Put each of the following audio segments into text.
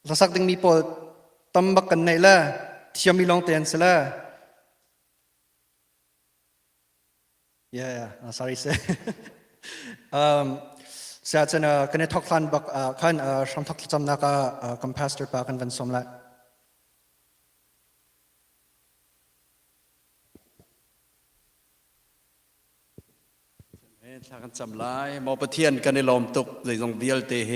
lasak ding mi po tambak kan nei la thiam mi long ten sela sorry sir sa chen kan thok than bak khan sham thok cham na ka kam pastor pa kan van som laทางจำลายมอประเทียนกันในลมตกในตรงเดียลเตเฮ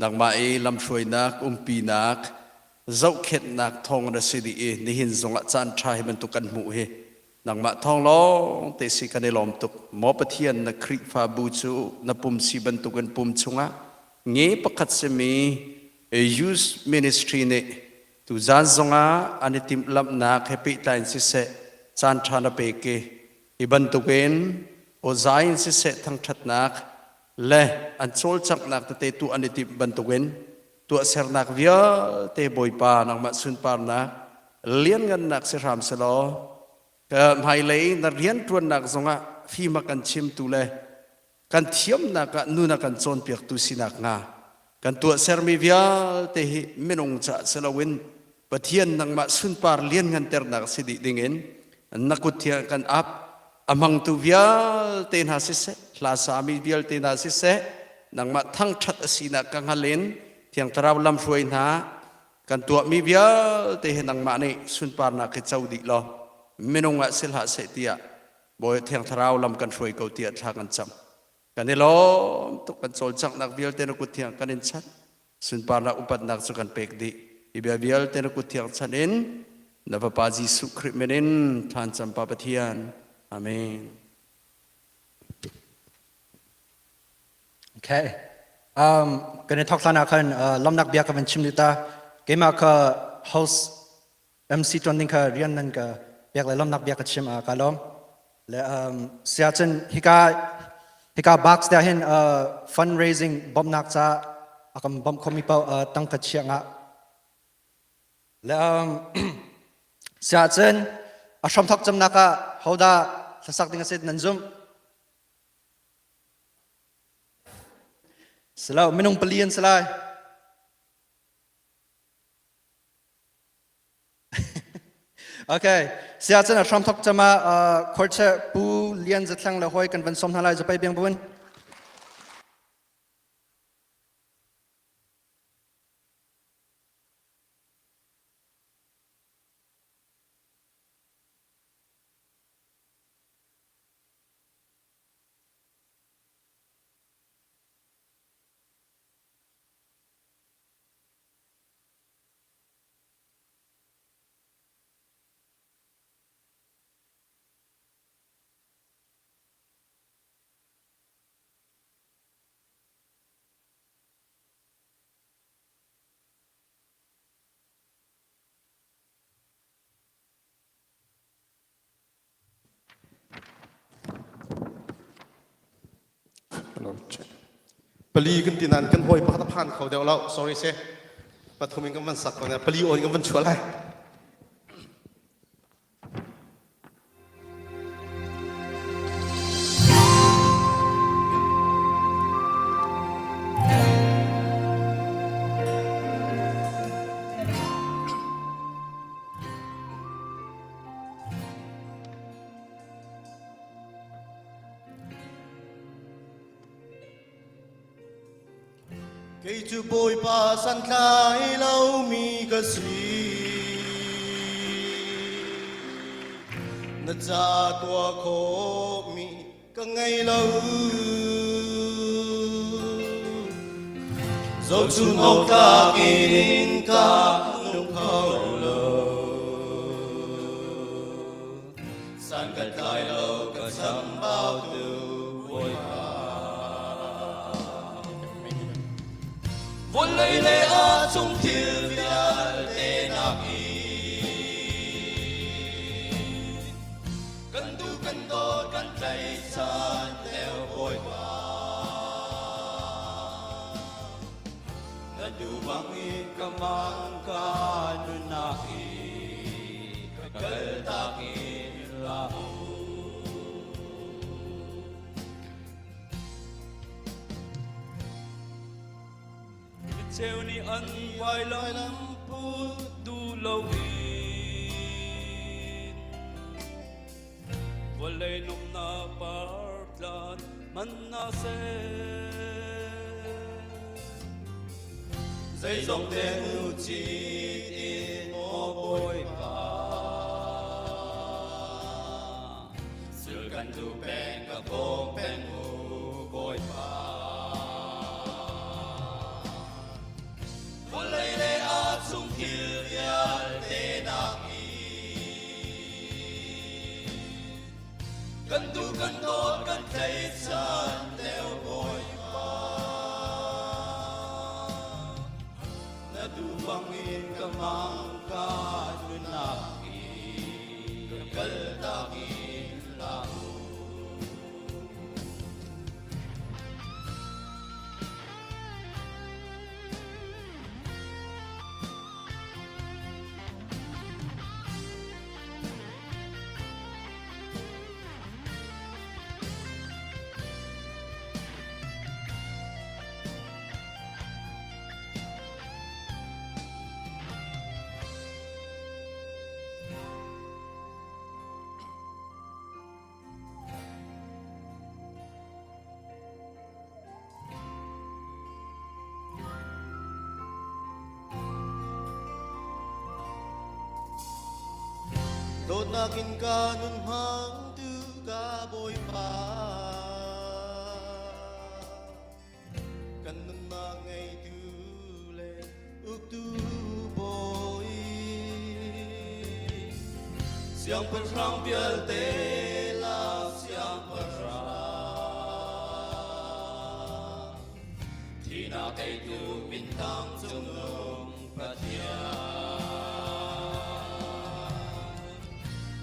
นักมาลำช่วยนักปีนักเจ้าเข็ดนักทองระสิดีในหินทรงอาจารย์ชายบรรทุกันหมู่เฮนักมาทองล้อเตสิกันในลมตกมอประเทียนนักคริฟาบูจูนักปุ่มสีบรรทุกันปุ่มชงะเงี้ยประคัตเสมียูสมินิสทรีเนี่ยตุจานทรงะอันนี้ติมลำนักเฮปิตายสิเสจานชานาเปเกอิบรรทุกันโอใจสิเสทั้งชัดนักเล่อันโซลจักนักแต่ตัวอันนี้ติบรรทุกันตัวเสนักวิญเตบอยปานักมาสุนปานักเลี้ยงกันนักเสรามสโลก็หมายเลยนักเรียนตัวนักสงะฟีมากันชิมตุเล่กันเทียมนักนูนักกันโซนเปียกตุสินักงากันตัวเสรมีวิญเตหิไม่นงจะสลาวินปะเทียนนักมาสุนปาเลี้ยงกันเตอร์นักสิดิดิ่งเงินนักกุเทียกันอับamang tu vial ten hasise lasa mi vial ten hasise nang ma thang that asina kang halen thiang taraw lam suai na kan tua mi vial te nang ma ni sun par na ke chau di lo menonga sil ha se tia boy thiang taraw lam kan suai ko tia tha kan cham kan ni lo to kan chol chak nak vial ten ku thiang kan in chat sun par na upat nak chu kan pek di ibia vial ten ku thiang chan in na pa jisu khrist menin than cham pa pathian Amen. Okay. Kan talk sana kan lamnak biak kan chimlita kema ka house MC trending ka rian nan ka biak la lamnak biak ka chim kalom le siachen hika box da hin fundraising bom nak cha akam bom komi pa tang ka chianga le siachen asham thak cham naka hoda sasak ding asid nanzum selaw minung palian selai okay sia chen asham thok chama khorche pu lian zatlang la hoi kan van som halai zapai beng bun pali kan tinan kan hoi pakata phan khau deu lau sorry se pathumin kan man sak na pali on kan man chulai cây chu bôi pa san khai lâu mi ca sĩ nát ra tua khổ mi ca ngày lâu dẫu chu ngọc ta kín ca nung khâu lâu san cả tai lâu cả sắm bao tư vội vốn lấy lệ ở trong thiên việt tên nạc cần tu cần tốt cần chạy san theo vội vã nadu bangi kamang ka nunaki kakaltaki lahu treo ni ăn vai lắm pu du lâu in và lấy nôm na par plan man na se dây dòng tên u chi in mô bôi pa sửaกันtu bènกับโบงเป็นมูบอยpaวันเลยเลยอาจงคิดยาเตนักอีกันดูกันโดดกันใจฉันเดียวบอยมาและดูฟังอินกำลังกาดูนักอีกันตากินลา Đột nakin ka nun hang tu ka boy pa Kan nun ma ngay tu le uk tu boy Siang perang bial te la siang perang Tina kay tu bintang tumnong patia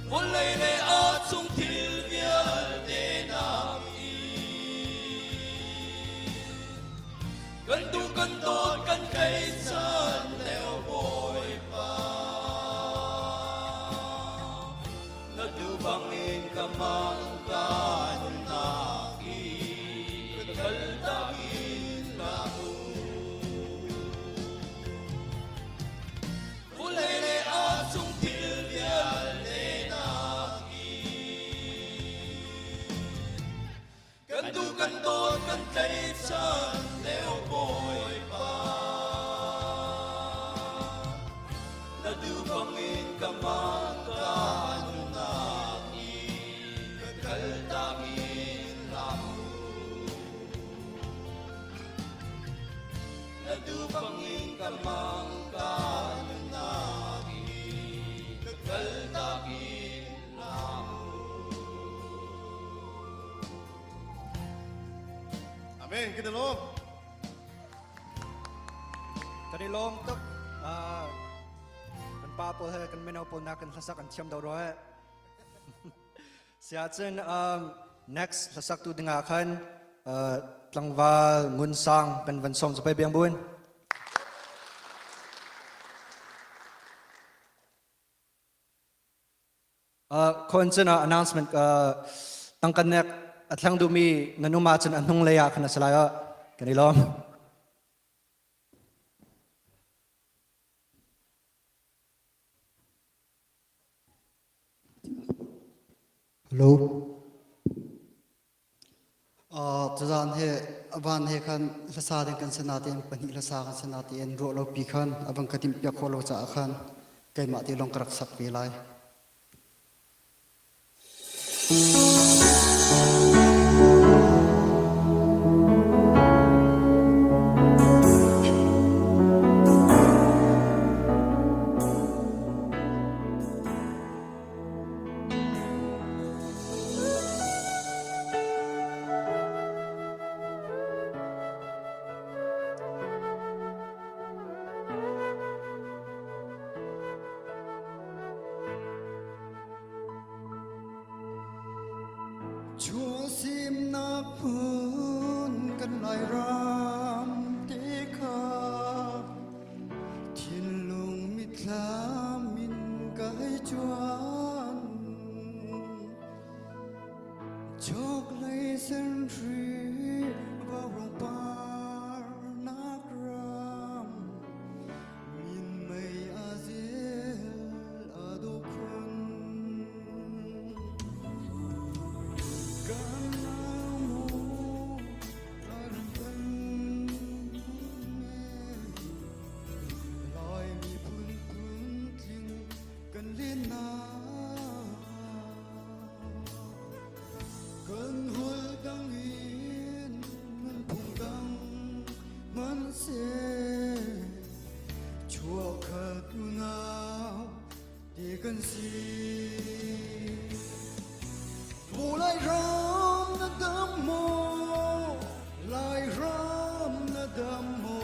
Mulai le at sung til bial te nam i Kan tu kan tot kan kay san leo boy pa Bangin kamang kanunaki Kaldakin lamu Ulele asung tilbial lenaki Kandu kanton kan kaisan leo boy pa Nadu bangin kamang kanunaki Kaldakin lamu Nadu bangin kamang kanunaki Kaldakin lamu Amen kinalom Kanilom tuk kan pa po he kan menaw po na kan sasak kan siyam daw rohe Siya chen next sasak tu dengar kan tlangwal ngun sang kan van som sampai biang bun kon chen announcement tangkan nek atlang dumi nanuma chen anung leya kan salaya kanilom Hello. Tazan he aban he kan lasa den kan senatin pani lasa kan senatin ro lo pi kan abang katim pya kholo cha khan kai ma ti long krak sak pi lai Chúa sim na phun kan lai ram te kha thiên lung mit la min kai chuan chok lai sen ri va rong par na ram chua khát nào để gần gì mù lại ram na đam mô lại ram na đam mô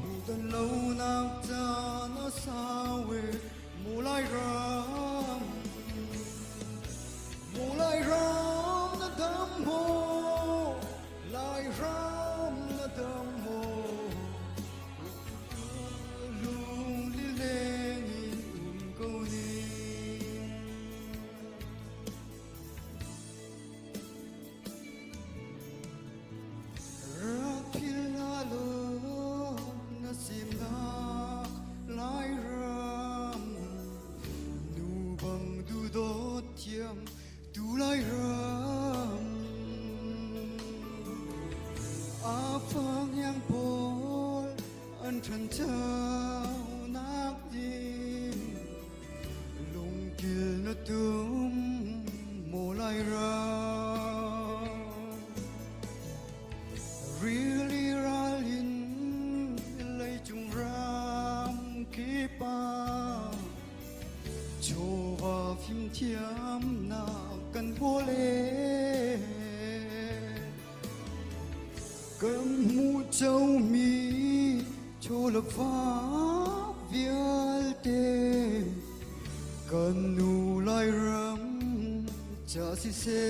mù tan lâu nạc cha na sao về mù lại ram na đam mô lại ram na đam mô lung li lên in câu ni Rakilalo nasimna lai ram nu bang du do tiam du lai ram a phang yang pol an tran chao nak din lung kil na tum mo lai ram really ralin lay chung ram ki pa cho va phim thiam na kan vô lê cầm mu châu mi cho lập phá vial tê cần nu lai ram cha si se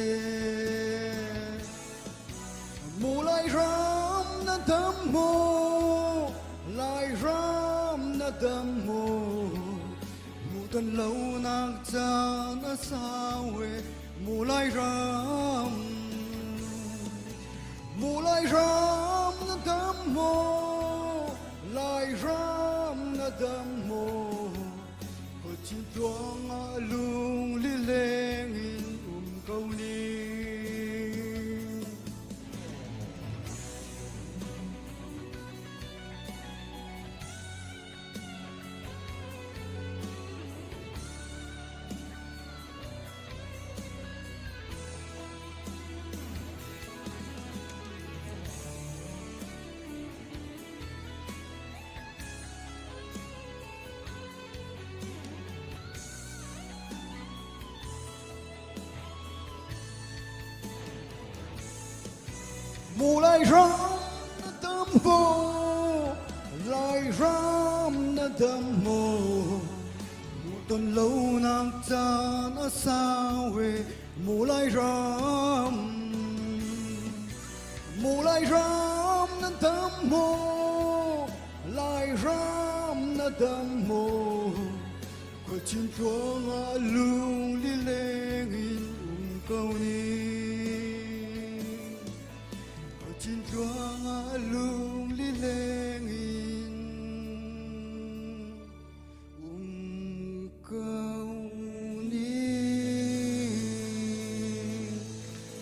mô lai ram na đam mô lai ram na đam mô mù tan lâu nạc cha na sao về mù lai ram na đam mô lai ram na đam mô có chín toang lung li leng in câu ni mù lai ram na đam mô lai ram na đam mô mù tan lâu nạc cha na sao về mù lai ram na đam mô lai ram na đam mô có chín toang lung li leng in câu ni chín toang lung li leng in câu ni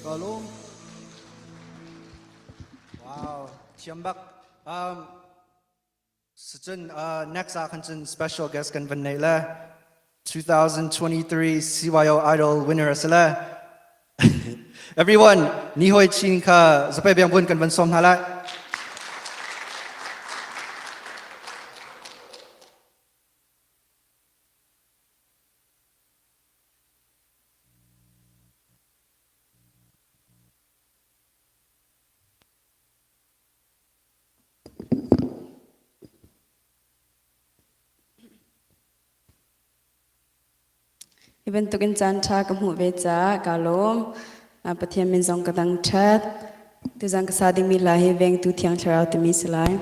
Kalom Wow, Chiambak. Such next special guest kan van nei la 2023 CYO Idol winner asala. Everyone, ni hoi chin kha zapai biang bun kan van som hala. Even tukin chan cha kam hu ve cha kalom pathiam min zong kadang chat tu jang sa ding mi la he veng tu thiang charao te mi slai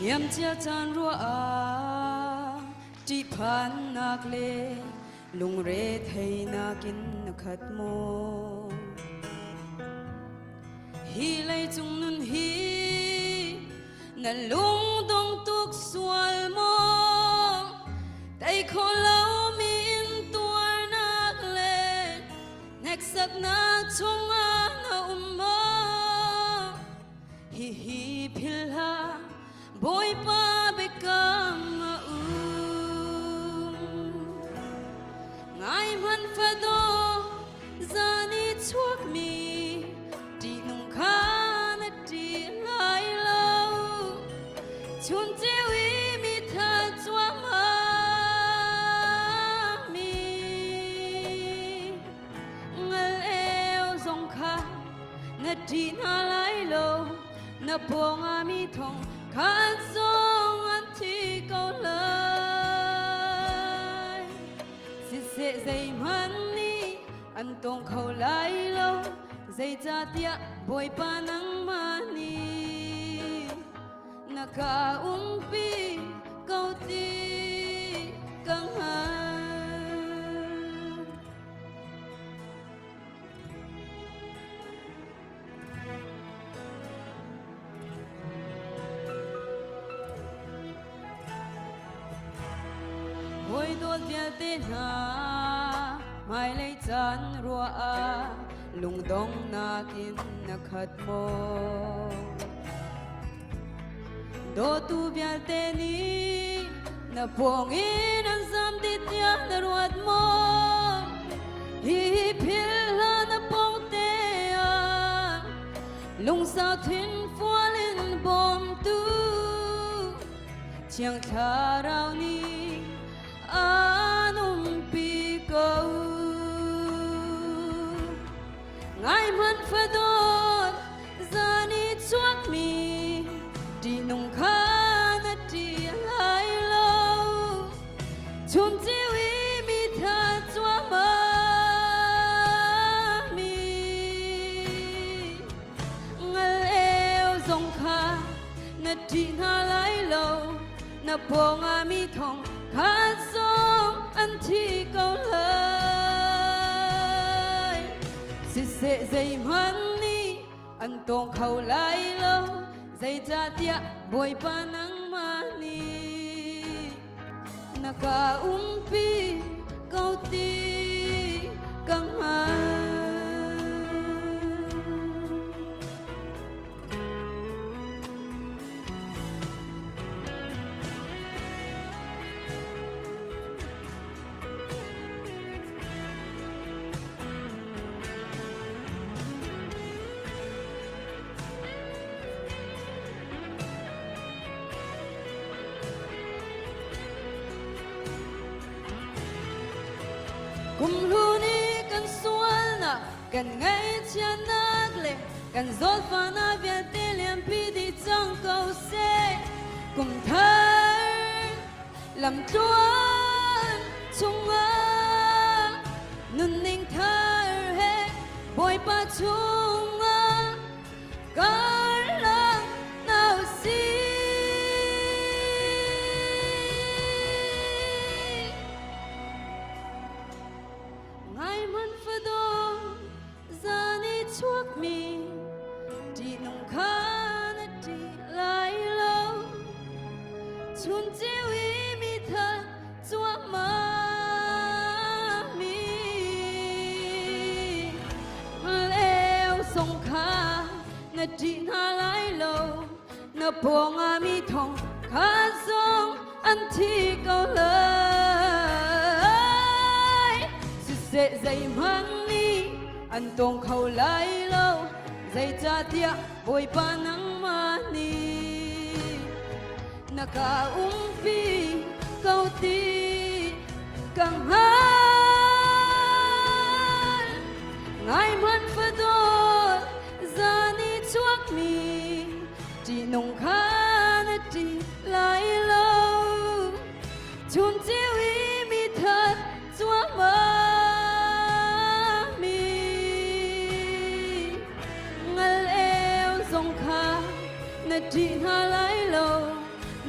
Yam chia chan ro a ti phan nak le lung re thei na kin na khat mo hi lai chung nun hi na lung dong tuk sual mo tai kho lau min tuar chunga na umma hi hi philha boy pa bekam ngai man phado zani chuak mi ti nung khan ti lai lo chun chewi mi tha chwa ma mi ngal eo zong kha na ti na lai lo na pong a mi thong khan song an ti ko lai si se zai man ni an tong khâu lai lo zai cha tia boy pa nang ma ni na ka pi câu ti căng han boy đốt bia te na mai lấy chan rua a lung dong na kin na khat mo do tu bia te ni na pong in an sam ti tia na ruat mo hi phil la na pong te a lung sa thin falin bom tu chiang tha rao ni anum pi ko ngai man phadon zani chuak mi ti nung khan ti lai lo chum chi wi mi tha chwa ma mi ngal eo zong kha na ti na lai lo na pong a mi thong khan song an ti ko lai si se zai man ni an tong khâu lai lo zai cha tia boy pa nang ma ni na ka pi câu ti căng han kum lu ni kan sual na kan ngai chia nak le kan zol fa na via te liam pi di chang câu se kum thar lam chuan chung a nun ning thar he boy pa chung a kar la nau si ngai man phado zani chuak mi ti nong khan ti lai lo chun che wi mi tha chwa ma mi leo song kha na ti na lai lo na pong a mi thong kha song an ti ko lai se zai man ni an tong khâu lai lo zai cha tia boy pa nang ma ni na ka pi câu ti căng han ngai man phado zani chuak mi ti nong khan ti lai lo chun chi wi mi that chwa ma na ti na lai lo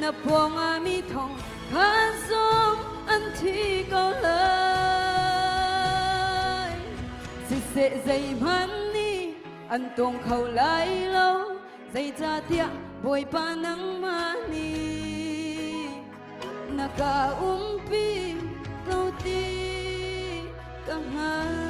na pong a mi thong khan song an thi ko lai si se zai man ni an tong khâu lai lo zai cha tia boy pa nang ma ni na ka pi câu ti căng han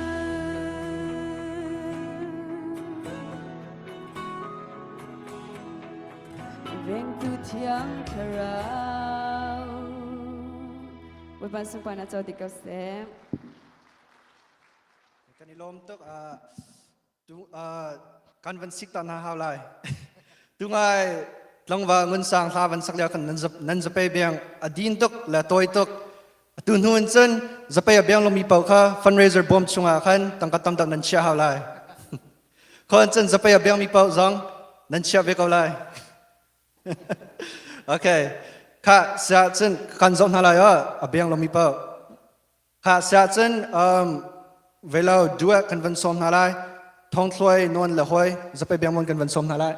veng tu thiang tharau với ban sung pan cho đi câu sẽ cái này lom tức căn văn xích tan hao lại tu ngay long và ngân sang sa văn sắc liệu kan nan zape biang adin tức là tôi tức tu nuan chân zape biang lomi pau kha fundraiser bomb chunga khan tangkat tam tam nan chia hao lại con chân zape biang mi pau zong nan chia về câu lại ok kha sa chân kan zong hao lại biang lomi pau kha sa chân về lâu đua kan văn som hao lại thong thoi non là hoi zape biang mon kan văn som hao lại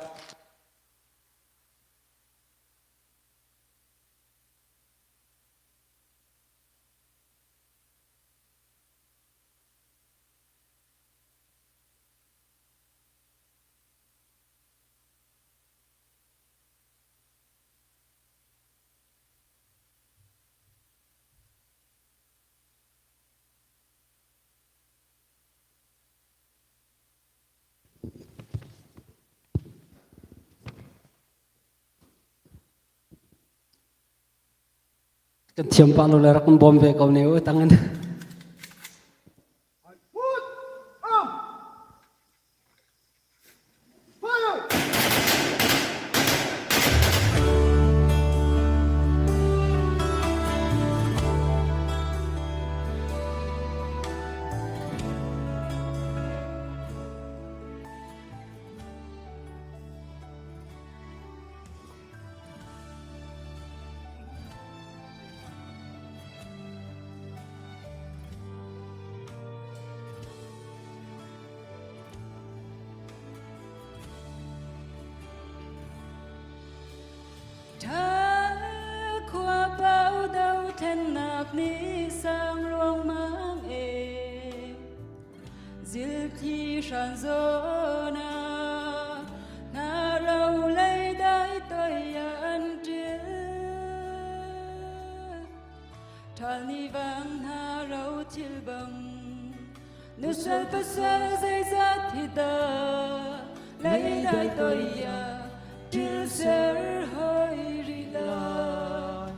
cái chiếm bao lâu là con bom về cầu nếu tăng anh Thả qua bao đau thân nạc ní sang luông mang êm Diệu thi sàn gió na rau lấy đáy tôi ăn trưa Thả ni vang na rau chill bằng Nữ sơ bất sơ dây dắt thì ta lấy đáy tôi Till ser hơi ri lại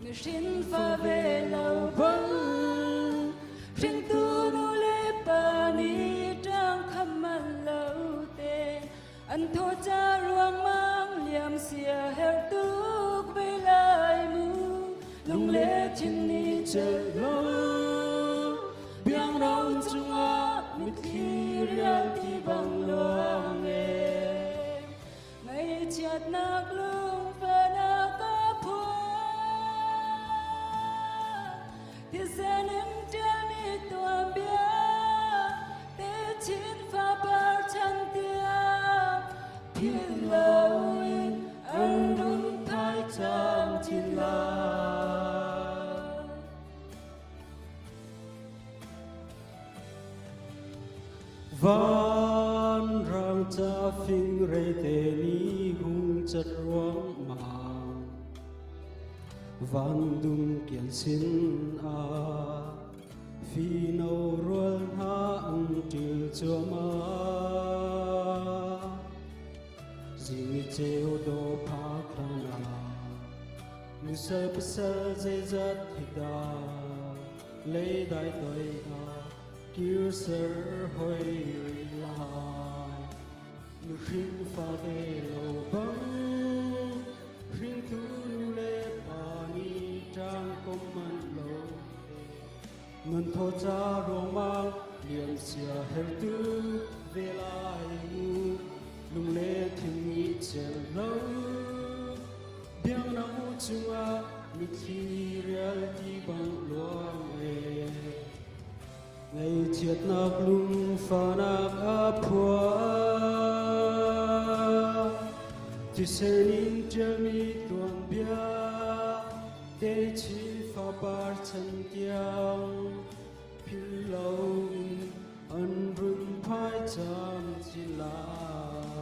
người xin pha về lâu vắng riêng tu nu lê pa ni trang khăm man lâu tên anh thô cha ruang mang liam xìa heo tuk về lại mu lung lê trên ni chờ lo biang rau chung a mit khi rial ti bang loang chợt nạc lung và nạc phua thì sẽ nên trên đi tuần bia để chín pha bao chân tia thiên lâu anh đúng thái trang chín la van rang cha phing rei te ni hung chat ruang mang van dung kian sin a phi no rual ha ang til chua ma jing cheo do pha khana nu sơ pa sơ zai zat hida lấy đại tôi a kiêu sơ hoi lai nu khinh pha về lâu băng khinh tu nu lê pa ni trang công man lâu ngân thô cha ruộng mang liền xia heo tư về lại mu lung lê thiên nghĩ chèn lâu biang nau chung a mi thi real ti bang luang e ngày chiết nạc lung pha nạc áp phua chỉ sẽ nín chờ mi tuần bia để chỉ pha bar chân kiang phi lâu anh rung phai chạm chỉ lại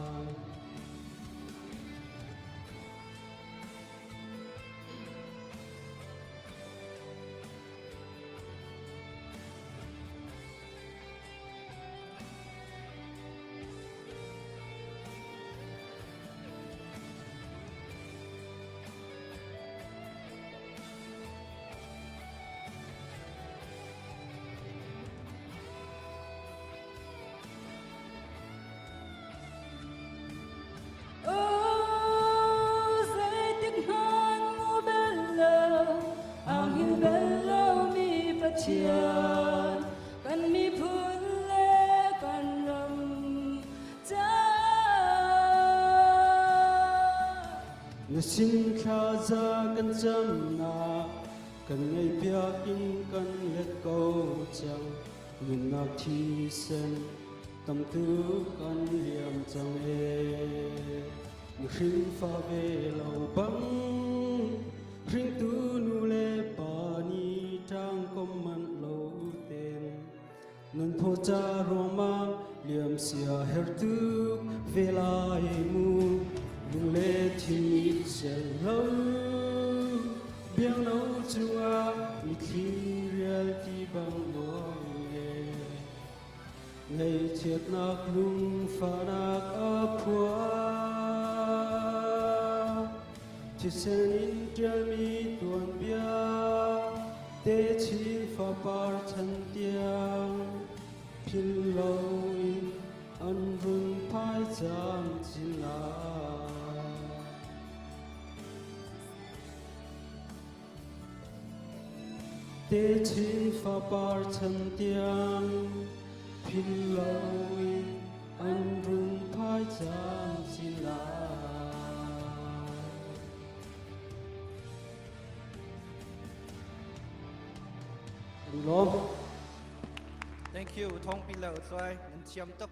na sin kha za kan cham na kan ngai pia in kan let go chang min na thi sen tâm tư kan liam chang e ring pha ve lo bang ring tu nu le pa ni tang kom man lo ten nan tho cha ro ma liam sia her tu ve lai mu lung le thi chen lo biang lo chua mi thi real ti bang lo e ngày chiết nạc lung pha nạc áp hoa chỉ sen in treo mi tuan bia te chi pha par chân tiang pin lâu in an run phai chan chin la te chi pha par chân tiang pin lâu in an run phai chan chin la lom thank you thong pi lo soi nan chiam tok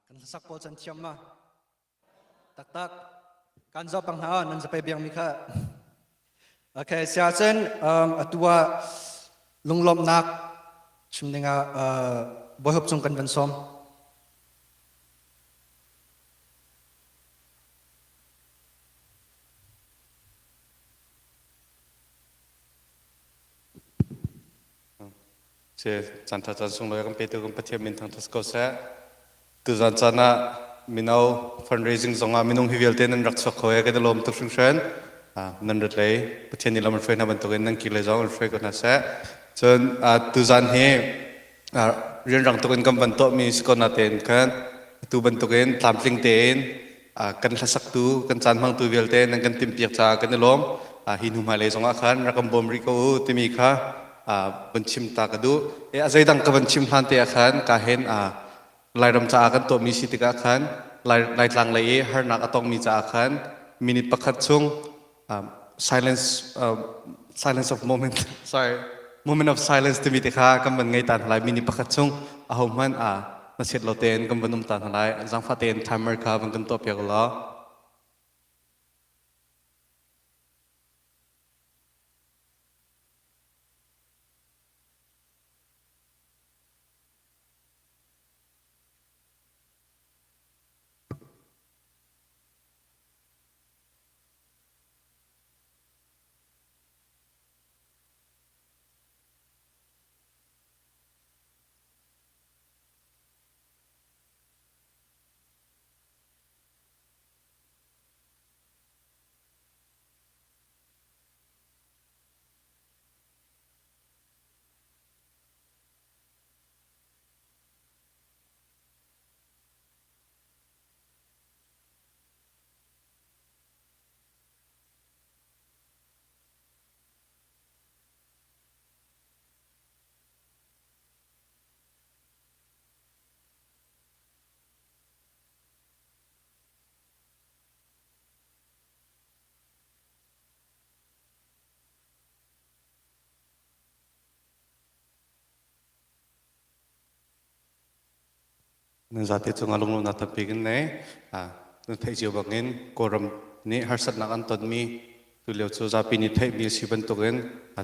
kan sak po chan chiam ma tak tak kan zo pang ha nan za pe biang mi kha okay sia chen atua lunglom nak chimninga boy hop chung kan van som che chan tha chan sung loi kan pe tu kan pathiam min thang thas ko sa tu zan chana minau fundraising zonga minung hivel ten an rak chok khoya ka lom tu sung shen nan rat lei pathian ni lam frei na ban to gen nang ki le zong frei ko na sa chen tu zan he rian rang to gen kam ban to mi sko na ten kan tu ban to gen tlamtling ten kan thasak tu kan chan mang tu vel ten nang kan tim piak cha kan lom hin hum ha le zonga khan rakam bom ri ko ti mi khaบัญชิมตากระดูอาศัยดังกับบัญชิมพันเตียขันกาเห็นลายรำจ่ากันตัวมีสิทธิกาขันลายทางลายฮาร์นักต้องมีจ่าขันมินิประคัดช่วง silence of moment sorry moment of silence ที่มีติค่ากำบันไงตานลายมินิประคัดช่วงอาหมันนักเสียเราเต้นกำบันนุ่มตานลายจังฟ้าเต้น timer ค่ะบันกันตัวเปียกล้อนั่นจะติดจงอารมณ์นัดทับปีกันเนี่ยนั่นเทจิวบังเงินกรมนี่ฮาร์สัตนักอันตอนมีตุเลียวจูจะปีนิเทมีสิบันตุกัน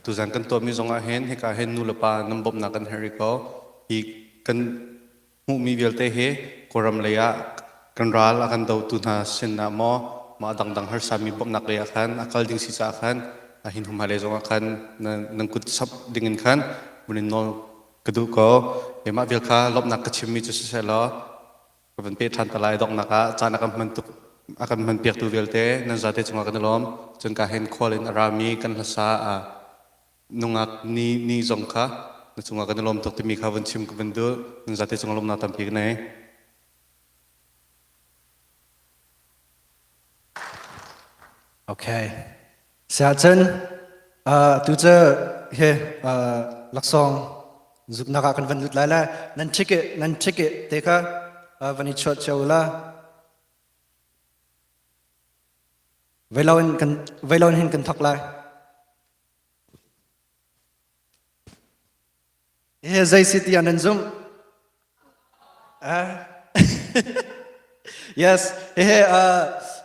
ตุจันกันตัวมีจงอาเห็นให้การเห็นนูลปาน้ำบ่มนักกันเฮริโกอีกันหูมีเวลเตเฮกรมเลยะกันรัลกันดาวตุนาเซนนามอมาดังฮาร์สามีบ่มนักเลยะขันอากาศดิ่งสิจ้าขันหินหุมฮาเลจงอาขันนังกุดซับดิ่งขันบริโนกระดูกก็มาเวลค่าลบนักกระชิมมีจุดเสียแล้วก็เป็นเพื่อทันตลายดอกนักจานอาการมันตุกอาการมันเปียกตัวเวลเต้นั่นจะเตจงกันล้อมจนการเห็นคอลินอารามีกันภาษานุงักนี่จงค่ะนั่นจงกันล้อมตกที่มีข้าวันชิมกันเป็นดูนั่นจะเตจงล้อมนาตัมปีกันไหนโอเคเสียจัน tu che he lak song zuk na ka kan van lut la la nan chike te kha vani chot chaula veilawn hin kan thak lai he zai city anan zum yes he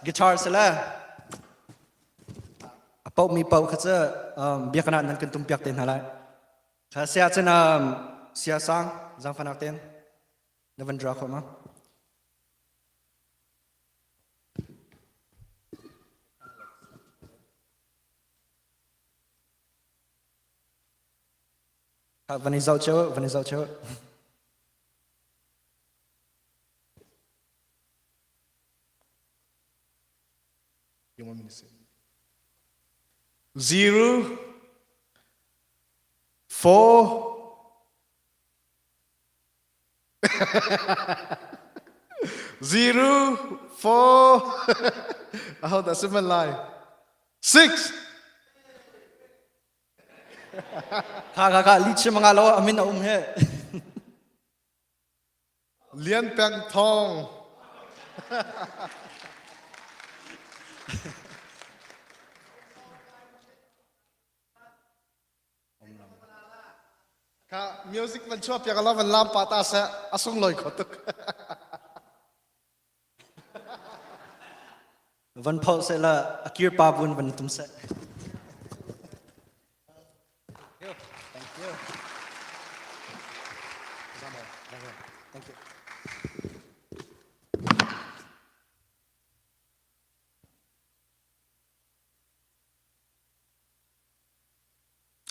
guitar sala apau mi pau khacha bia kana nan kan tum piak ten halai kha sia chen sia sang jang fanak ten navan dra khoma kha vani zau cheu You want me to say? 0 4 0 4 Oh, that's in my line. 6. kha li che manga lo amin a he Lian Peng Thong. Ka music man chua pya kala man lam pata sa asung loi khotuk. van phau se la akir pa bun van tum se thank you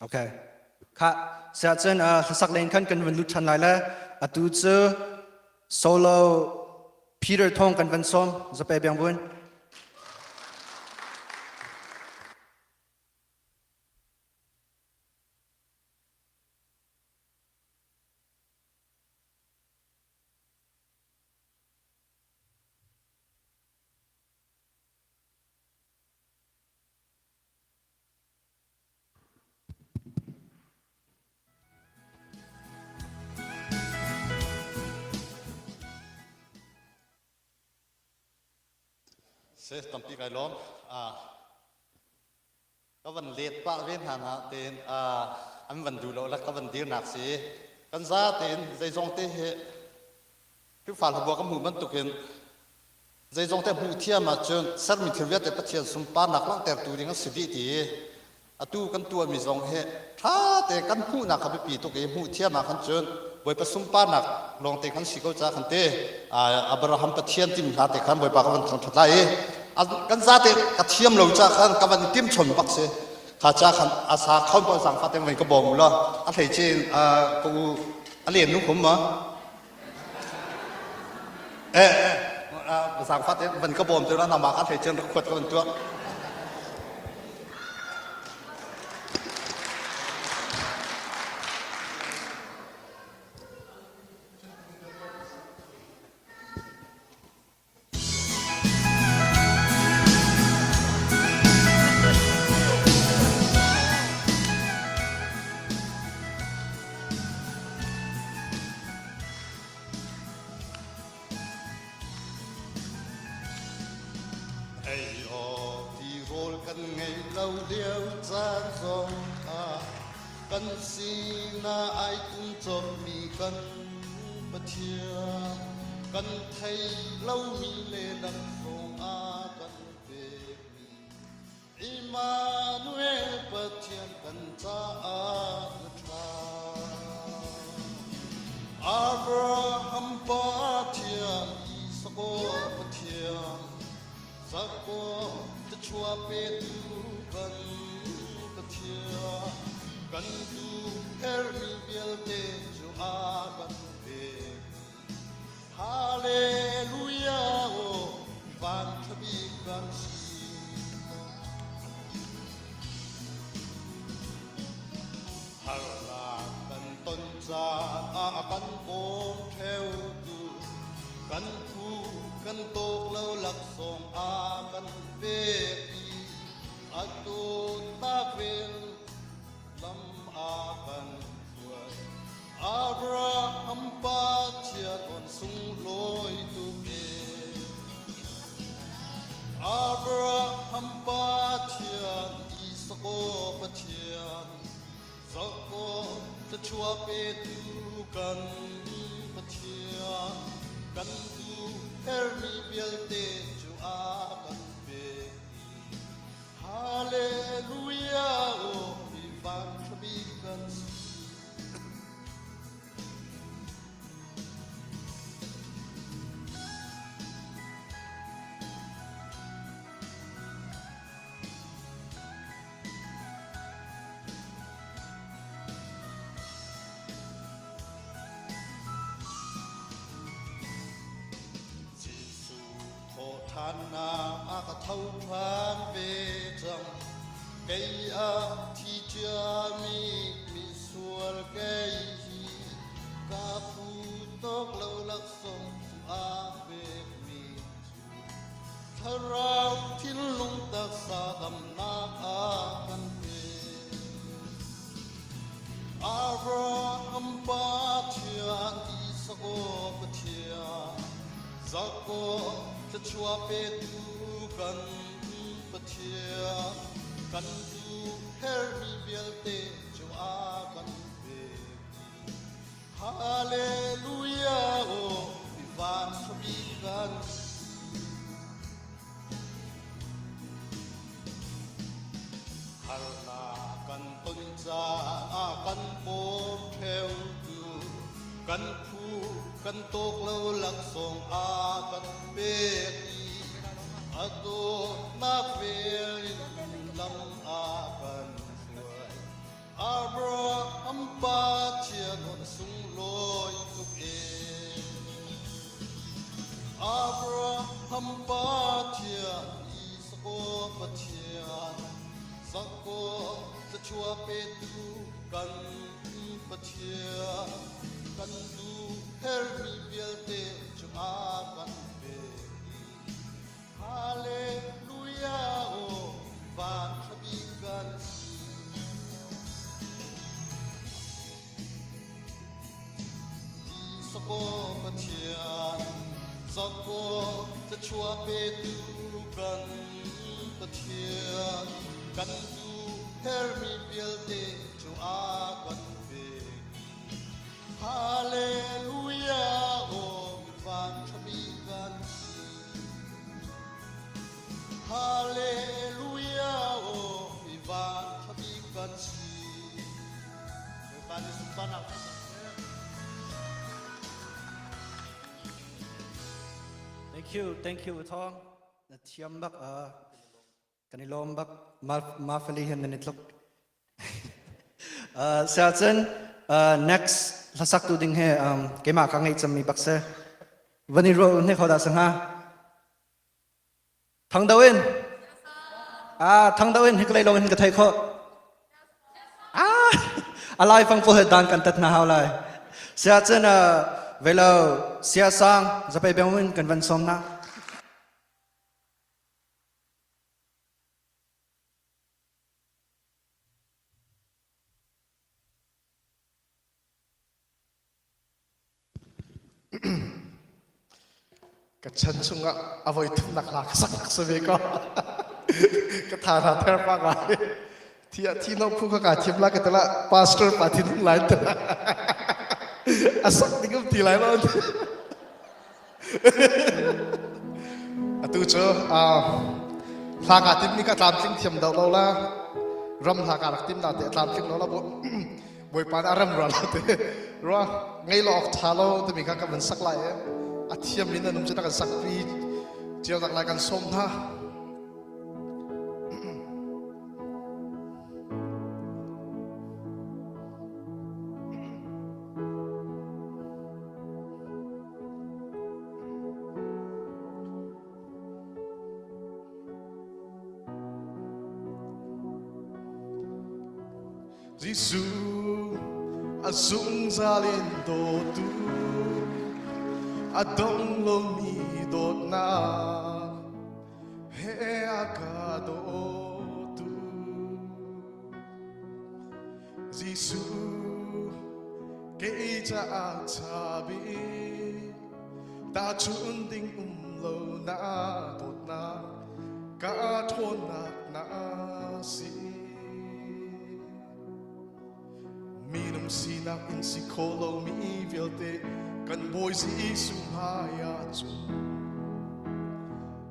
okay kha sia chen sak len kan kan van lut than lai la atu che solo Peter Thong kan van som za pe byang bun Se tampi kai lom ka van let pa ven han ha ten am van du lo la ka van dir nak si kan za ten zai zong te he ku fal bo ka mu ban tu ken zai zong te bu thia ma chen sar mi thir te pathian sum pa nak lang ter tu ring si di ti atu kan tu mi zong he tha te kan hu na ka pi tu ke mu thia ma kan chen boi pa sum pa nak long te kan si ko cha kan te abraham pathian tim ha te kan boi pa ka van thang thai kan za te ka thiam lo cha kan ka van tim chon bak se kha cha kan asa khau bo sang fa te mai ka bom lo a thei chen ku a lien nu khum ma sang fa te van ka bom te na ma ka thei chen khot ka van tu lâu liêu gian dòng cần xin na ai cũng chọn mi cần bất chia cần thấy lâu mi lệ đằng sông cần về mi Emmanuel bất thiên cần cha Abraham bất thiên Isaac bất thiên Jacob chua pe tu kan kathia kan tu hermi biel te chu a kan pe hallelujah o van thabi kan si harla kan ton cha a kan bom theo tu kan thu kan tok lâu lak song a kan ve atu ta vel lâm a kan thuai Abraham pa chia con sung loi tu ke Abraham pa chia Isako pa chia Zako ta chua pe tu kan pa chia kan tu hermi biel te chu a kan pe Hallelujah oh mi van chabi kanท่านนาอากาเท่าพานเวจังเกยอาที่จะมีส่วนเกยฮีกาพูตกเลาลักสงอาเวมีทาราที่ลุงตักสาดำนาอากันเวอาบราฮัมปาเทียนอิสโกปเทียZako ta chua pe tu kan pa thia kan tu her mi bial te chu a kan ve Hallelujah oh vi van sabi kan Harna kan ton cha a kan po theo tu kan phu kan tok lo lak song a kan pe ti ado na pe lam a kan suai Abraham pa chia non sung loi tu e Abraham pa chia Isako pa chia Zako ta chua pe tu kan pa chia kan du her mi biel te chu a kan pe Hallelujah oh van khabi kan Isako pa thian Zako ta chua pe tu kan pa thian kan du her mi biel te chu a kan pe Hallelujah oh van chabi kan Hallelujah oh van chabi kan van subhanak Thank you Thong na thiam bak kanilom bak ma falihan na nitlok sa chen next lasak tu ding he kema ka ngai cham mi bakse vani ro ne khoda sanga thang dawin thang dawin hiklai long hin ka thai kho alai phang pho dan kan tat na haulai sia chen velo sia sang zapai bengwin kan van som na cái chân sung á, avoid thum nặc lạc sắc sơ về có cái thà thà theo ba cái thì nó phu cả chim lá cái là pastor pa thì đúng lại thôi sắc thì cũng thì lại luôn tu cho thà cả tim mi cả làm chim thiam đầu lâu la ram thà cả tim là để làm chim nó là bộ buổi pan aram rồi là thế rồi ngay lọ thà lâu thì mình cả mình sắc lại thiam min na num chata kan sakpi chiao tak lai kan som tha Giêsu azung zalin do tu Adong lo mi dot na he akado tu cha chabi ta chun ding lo na tot na ka thon na si mi num si na in si kolo mi velte kan boy si sumaya chu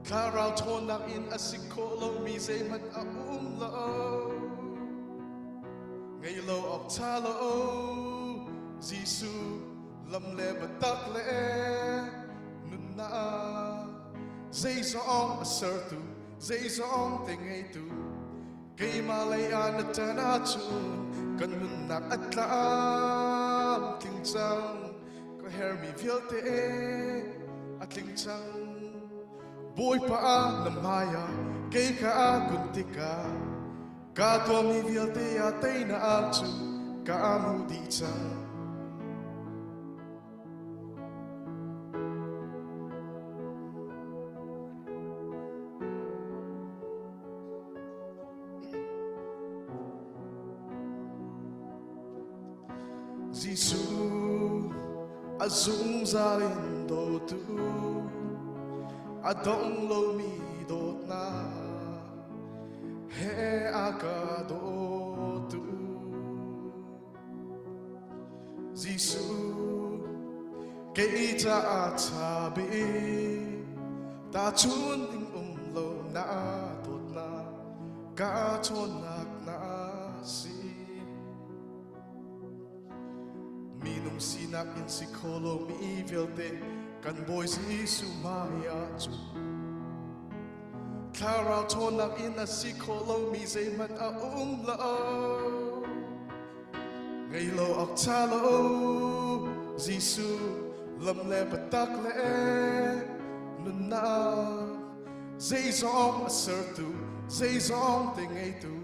Karao thon na in a si kolo mi zay man a lo ngay lo ok cha lo Giêsu lâm le bật tắc lẽ nun na dây gióng a sơ tu dây gióng te ngay tu cây ma lay an a ta na chun kan nun nak at lam ting chang ko her mi vial te at ting chang boy pa na maya cây ka guntika ka to mi vial te a te na a chu ka mu di chang Giêsu azung zalin do tu adong lo mi dot na he aka do tu Giêsu ke ta chabi ta chun ding lo na dot na ka chon nak na si Minum sinak in si kolo mi velte kan boy si sumaya chu Karao thon nak in a si kolo mi zay man a lo ngay lo ok cha lo Giêsu lam le patak le nun na zay zong a sir tu zay zong te ngay tu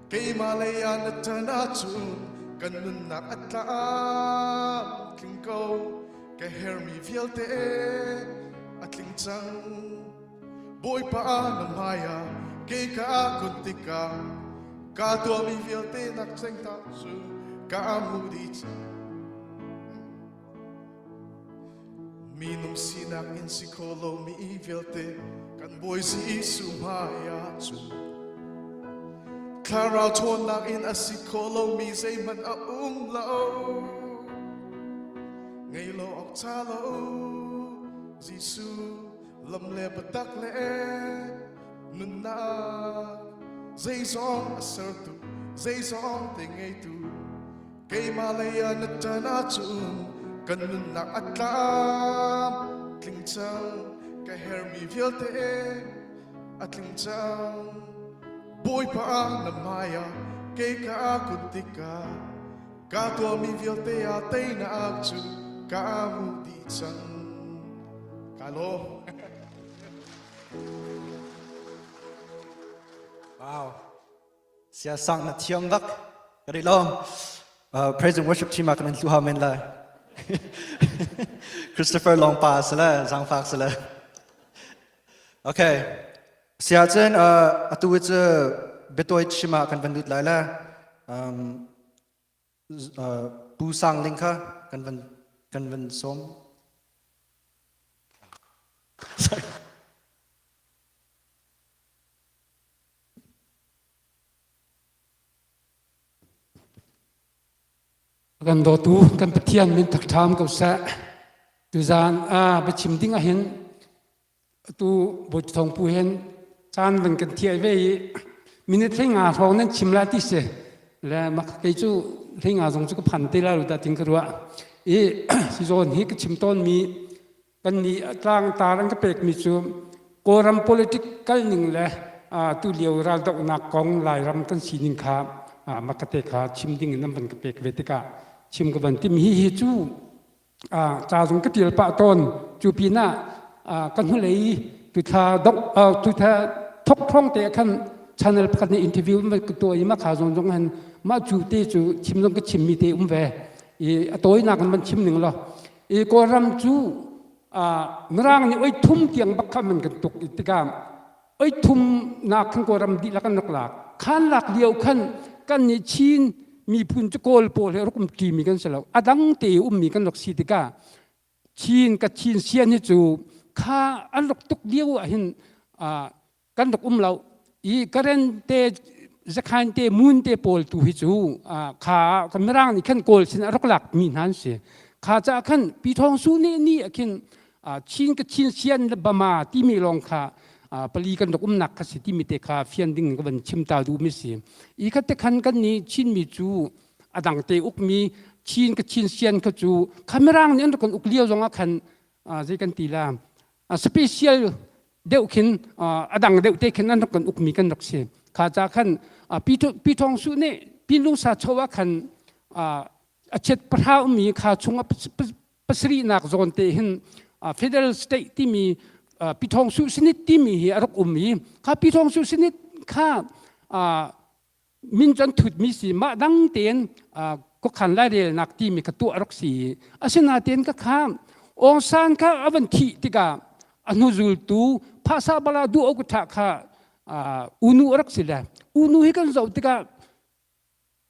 kay malayan at na chun kan nun nak at laam kling ko kay her mi vial te at ling chang boy pa na maya kay ka kuntika ka to mi vial te nak seng ta su ka mu di chang minum sinak in si kolo mi vial te kan boy si sumaya chu Karao thon nak in a si kolo mi zay man a lo ngay lo ok cha lo Giêsu lam le patak le nun na zay zong a sir tu zay zong te ngay tu kay malaya na ta na chun kan nun na at lam kling chang kay her mi vial te at ling chang boy pa na maya kay ka kuntika ka to mi vial te a te na chu ka mu di chang kalo Wow. Sia sang na thiam vak. Kari lom. Praise and worship team akan luha men la. Christopher long pa sala, Zhang Fak sala. Okay. Sia chen atu wit betoi chima kan vandut lai la. Bu sang lingka kan van som. Sorry. Kan do tu kan petian min tak tham ko sa tu zan ba chim ding a hen tu bo thong pu hen chan van kan thia ve minute thinga thong nan chim la ti se la mak ke chu thinga jong chu ko phan te la ru ta ting kruwa e si zon hi ka chim ton mi kan ni tlang ta rang ka pek mi chu koram political ning la tu liu ral dok na kong lai ram kan si ning kha makate kha chim ding nam ban ka pek vetika chim ka ban tim hi chu cha jong ka til pa ton chu pi na kan hu lei tu tha dok tu tha thok thong te khan channel pakhat ni interview ma ka to ima kha jong jong han ma chu te chu chim jong ka chim mi te ve e atoi na kan ban chim ning lo e ko ram chu ngrang ni oi thum tiang bak kha man kan tuk itika oi thum na khan ko ram di la kan nak lak khan lak liu khan kan ni chin มีพุนจะโกลโปเลยรักกีมีกันเสลาอดังเตอุมมีกันหลอกสิติกาชีนกับชีนเซียนให้จูข้าอันหลอกตุกเดียวเห็นกันหลอกเราอีกระเรนเตจะขันเตมุนเตโปลตูให้จูข้ากันไม่ร่างนี่ขันโกลสินรักหลักมีนั้นเสียข้าจะขันปีทองสูนี่ขันชีนกับชีนเซียนบามาที่มีลองข้าปลีกันดอกหนักขสิที่มีเตคาเฟียนดิ้งก็เป็นชิมตาดูไม่เสียอีกแต่ขันกันนี้ชินมีจูอดังเตอุกมีชีนกับชีนเซียนก็จูคำร่างนี้อันกันอุกเลี้ยวจงขันใจกันตีลาสเปเชียลเดี๋ยวขันอดังเดี๋ยวเตขันอันกันอุกมีกันดอกเสียข้าจะขันปีทองสุนี่ปีลุงสาชวะขันเช็ดพระมีข้าชงปัสรีนักโซนเตหินเฟเดอรัลสเตทที่มีปีทองสุสนิทที่มีอรักมีข้าปีทองสุสนิทข้ามินจันถุดมีสีมาดังเตียนก็ขันไล่เรียนักที่มีกตัวอรักสีอาเซนาเตียนก็ข้าองซานข้าอวันทีติกาอนุจุลตูภาษาบาลาดูอกุทักข้าอุนุอรักสีแลอุนุให้กันเจ้าติกา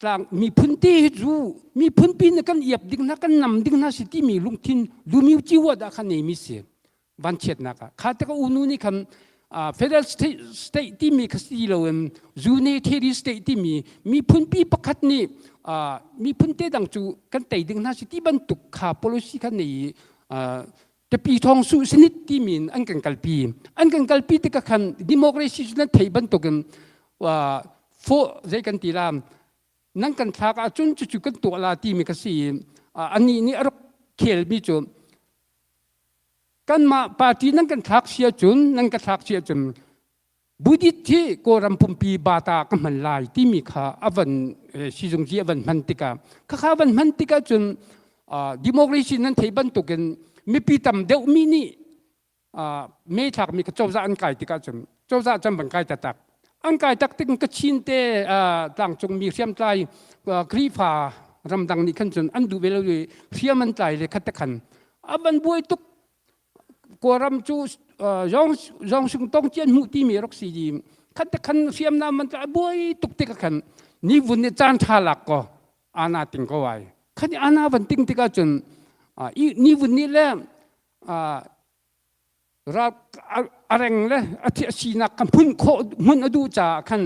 ต่างมีพื้นที่จูมีพื้นปีนกันเหยียบดิ่งนักกันนำดิ่งนักสิที่มีลุงทินดูมีจิวดาขันเนมิเสียวันเช็ดนักข้าแต่ก็อุนุนี่คำเฟเดอรัลสเตทที่มีคดีเราจูเนเทรีสเตทที่มีพื้นปีประคัดนี่มีพื้นที่ดังจูกันแต่ดิ่งนักสิที่บรรทุกข้า policy ขันนี้แต่ปีทองสุสนิทที่มีอันกันกัลปีที่ก็ขันดิโมคราซีนั้นไทยบรรทุกกันว่าโฟใจกันตีรามนั่งกันทักจุนจุกันตัวลาที่มีกษีอันนี้นี่รักเคลมีจุกันมาปาร์ตี้นั่งกันทักเสียจุนนั่งกันทักเสียจุนบุตรที่โกรัมพุมปีบาตากันมันลายที่มีข้าอวันสิจงจีอวันมันติกาข้าวันมันติกาจุนดิโมคราซีนั้นไทยบรรทุกกันมีปีตำเดียวมีนี่ไม่ทักมีกระโจนอันไก่ติกาจุนโจนจำบังไก่ตักอันกายตักติงกชินเตต่างจงมีเสียมใจกรีฟ้ารำดังนี้ขันจนอันดูเวลาเลยเสียมันใจเลยขัดตะขันบันบวยตุกกวรำจูยองสุงต้องเจียนมุตีมีรักสีดีขัดตะขันเสียมน้ำมันใจบวยตุกติกขันนี่วันนี้จานชาลักก็อาณาติงก็ไว้ขันอาณาวันติงติกจนนี่วันนี้แล้วรักอะไรเลยอาทิตย์สีนักกันพุ่นโคมันอดูจ่าขัน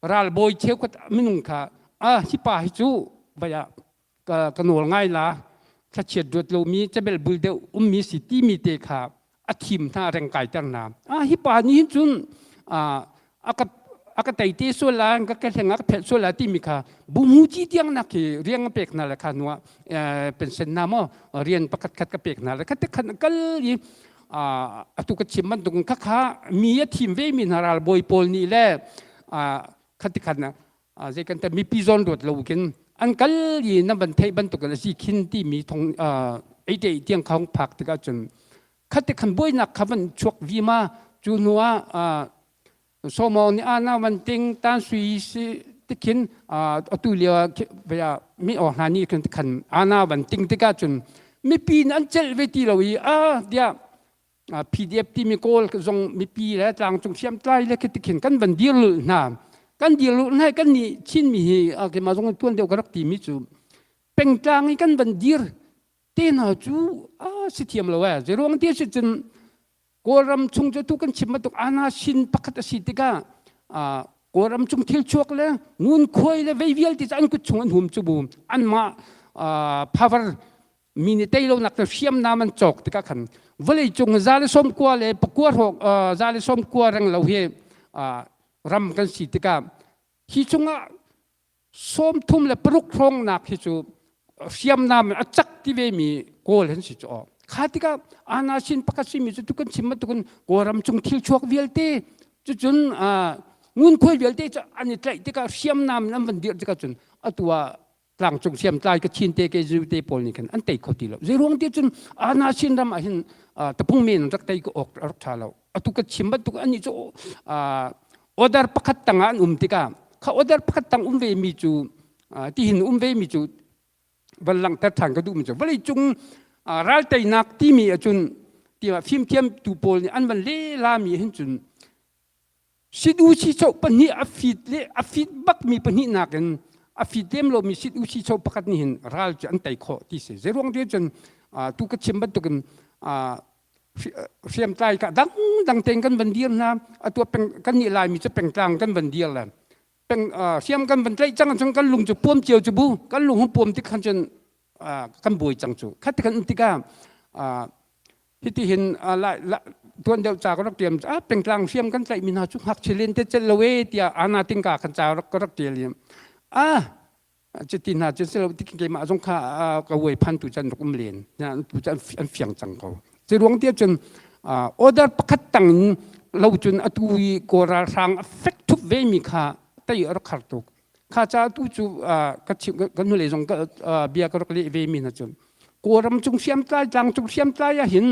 รัลบอยเที่ยวก็ไม่นุ่งค่ะที่ป่าฮิจูบายกันหน่วงง่ายละถ้าเฉียดดูดเรามีจะเป็นบุลเดลมีสิที่มีเตะค่ะอาทิมท่าแรงกายตั้งน้ำที่ป่านี้จุนอากาศเตะส่วนละก็แค่เงาเพชรส่วนละที่มีค่ะบุมูจีเตียงนักเรียงเป็กนั่นแหละค่ะนัวเป็นเส้นน้ำเรียนประคัดกระเป็กนั่นแหละค่ะแต่ขันก็เลยตุกชิมมันตุกข้ามีทีมเวมินาราลบอยโพลนี่แหละขัดขันนะเจกันแต่มีพิจอนรถเรากินอันก็เลยนั่นบันเทบันตุกันสิขินที่มีทงไอเดียเตียงของผักที่ก็จนขัดขันบอยนักขับมันชกวีมาจูนัวสมองนี่น่ามันติงตันสุยสิที่ขินตุเลียเวลาไม่ออกหานี่ขันน่ามันติงที่ก็จนมีปีนั้นเจลเวทีเราเดียPDF ที่มีโกลก็จงมีปีแล้วต่างจงเชื่อมใจแล้วคิดถึงกันวันเดียวนะกันเดียวให้กันนี่ชินมีก็มาจงตัวเดียวกับที่มีจูเป็นจางกันวันเดียวเต้นหาจูสิเทียมเราจะรวงเดียวสิจนโกรำจงจะทุกันชิมมาตุกอาณาชินปักตสิติกาโกรำจงทิลชวกเลยงุนคอยเลยเวียลที่จะอันกุชงอันหุ่มจูบุอันมาพาวเวอร์มีนิเตยเราหนักแต่เชื่อมน้ำมันจอกติกาขันวันนี้จงซาเลสมกัวเลยปกวดหกซาเลสมกัวรังเราเฮรำกันสิติกาฮิจงส้มทุ่มเลยปลุกทงนักฮิจูเสียมน้ำอัจฉริยมีโกลเห็นสิจ่อข้าติกาอาณาชินปกติมีจุดกันชิมมาตุกันโกรำจงทิลชวกเวลเตจุนงุนคุยเวลเตจะอันนี้ใจติกาเสียมน้ำนั้นมันเดียวติกาจุนตัวหลังจงเสียมใจก็ชินเตเกจูเตปอลนี่กันอันเตะเขาตีเราเรื่องที่จุนอาณาชินรำเห็นตะพุ่งเมนรักเตะก็ออกรักชาเราตุกชิมบัตุกอันนี้จูอดาร์พักตังอันติกาเขาอดาร์พักตังเวมีจูที่เห็นเวมีจูวันหลังแต่ทางก็ดูมันจูวันนี้จงรัลเตนักที่มีจุนที่ว่าฟิล์มเทียมตูปอลนี่อันวันเล่ลามีเห็นจุนสิดูสิโจปนิอาฟิดบักมีปนินักกัน อฟิเดมโลมิสิอุชิโชปกัดนี่เห็นรัลจะอันไตโคที่เสเจรวงเดียจนตุกชิมบันตุกันเสียมใจกะดังเต็งกันบันเดียนะตัวเป็นกันนี่ลายมีจะเป็นกลางกันบันเดียแหละเป็นเสียมกันบันใจจังกันลุงจะป้วมเจียวจะบูกันลุงห้องป้วมที่ขันจนกันบุยจังจูขัดกันติกาที่เห็นตัวเดียวจากรักเตียมเป็นกลางเสียมกันใจมีนาจุหักเชลินเตเจลเวตียอานาติงกาขันจากรักเตียมจะตินาจะเสลที่เกี่ยมาจงข้ากระวยพันตุจันรุกมเลียนนะตุจันอันเฟียงจังเขาจะรวงเดียวจนอดประคัดตังเราจนอตุยกราสังเอฟเฟกทุกเวมีค่าแต่ยรักขัดตุกข้าจะตุจูกัดชิกันนู่นเลยจงก็เบียกรักเลี้ยเวมีนะจนกรมจงเสียมใจจังจงเสียมใจเห็น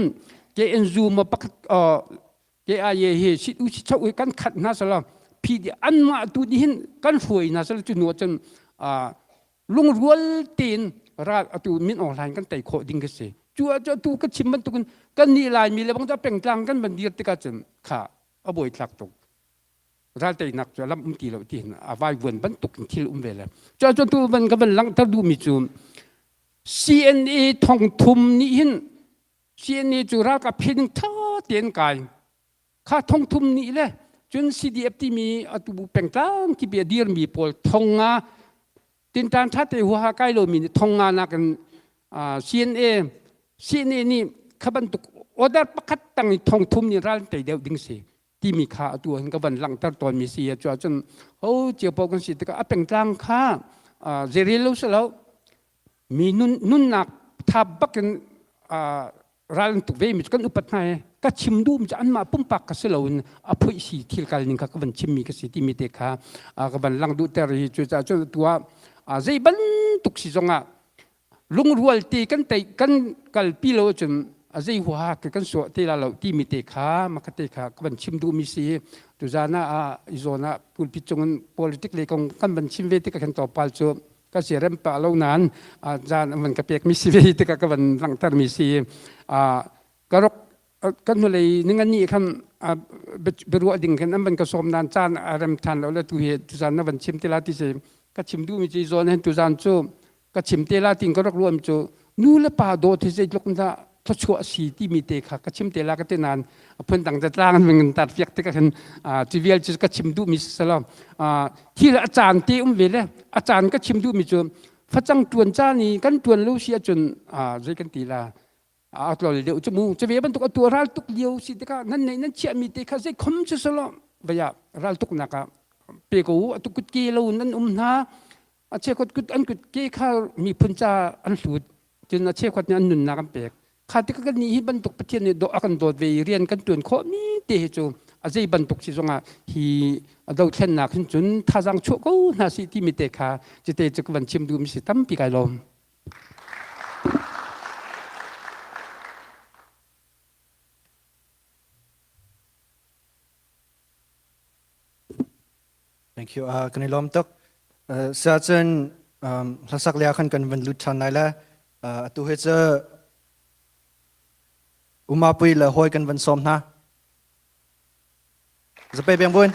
เกอ็นซูมาประคัดเกอเยเฮสิอุชิชวยกันขัดนะสละพี่อันมาตุดิหินกันฝวยนะสละจุนวจนลุงรัวตีนราตูมินออนไลน์กันแต่โคดิ้งกันสิจัวจะตูก็ชิมมันตุกันนี่ลายมีเลยบางจะเป็นกลางกันบันเดียติกันจนขาเอาบ่อยทักตุราแต่นักจะรับมุตีเราที่เห็นอวัยวนบันตุกที่ลุ่มเวลจัวจะตูมันก็เป็นหลังถ้าดูมีจูCNA ทองทุมนี่เห็น CNA จุรากับเพียงท่าเตียนกายข้าทองทุมนี่แหละจน CDF ที่มีตูเป็นกลางที่เบียดีร์มีโพลทองงาตินตานทัดเตหัวใกล้โลมินทองงานกันCNA นี่ขบันตุกอดาประคัดตั้งทองทุ่มนี่ร้านแต่เดียวดิ้งสิที่มีค่าตัวเห็นกับวันหลังตัดตอนมีเสียจนโอ้เจียวพอกันสิแต่ก็เป็นกลางค่าเจริญรู้สึกแล้วมีนุ่นหนักทับบักกันร้านตุกเวมิกันอุปถัมภ์ก็ชิมดูมจะอันมาปุ่มปากก็สลาวน์อภัยสิที่การนึงก็วันชิมมีก็สิที่มีเด็กค่ะก็วันหลังดูแต่รีจุดจนตัวใจบันตุกสิจงลุงรัวตีกันแต่กันกัลปีโลจนใจหัวกันสวดที่เราที่มีเตขามาคเตขาก็บันชิมดูมีสีตุจานะอิโซนะพูดพิจง politic เลยของกันบันชิมเวทีกันต่อไปจนก็เสียเริ่มเปล่าแล้วนั้นจานมันก็เปียกมีสีเวทีก็บันหลังตร์มีสีก็รกกันเลยนึกอันนี้คำบรัวดิ่งกันนั้นมันก็สมนานจานอารมณ์ทันแล้วแล้วตัวเหตุตุจานะบันชิมที่ลาที่เสก็ชิมดูมีจีโซนเห็นตุจานจูก็ชิมเตลาติงก็รักรวมจูนู่นละป่าโดที่จะลุกนั่งทัชวสีที่มีเตค่ะก็ชิมเตลาก็เตนานเพิ่นต่างจะต่างมันตัดเฟียกที่กันจีเวลจะก็ชิมดูมีสลามที่ละอาจารย์เตเวลอาจารย์ก็ชิมดูมีจูฟัดจังตวนจ้านี่กันตวนลูเสียจนใจกันตีลาเอาตัวเดียวจมูกจะเวบันตุกตัวรัลตุกเดียวสิที่ก็นั่นในนั้นเชื่อมีเตค่ะใจคมจะสลามบยารัลตุกนักเปกูตุกุดกีเรานั่นนาเชื่อกุดอันกุดกีข้ามีพุนจาอันสุดจนเชื่อคนนี้อันนุนนักเปกข้าที่ก็นี้บันตุกประเทศเนี่ยโดอันโดดเวียนกันจนข้อมีเตะจูอาศัยบันตุกสิจงฮีเราเช่นนักจนท่าจังชั่วก็น่าสิที่มีเตะข้าจะเตะจุกวันชิมดูมีสิตั้มปีกายลม Thank you กันในลมตกเสียจนหลักสักเลี้ยขันกันวันลุชันไหนละตัวเหตุอุมาปุยละหอยกันวันสมนะจะไปเบียงบุญ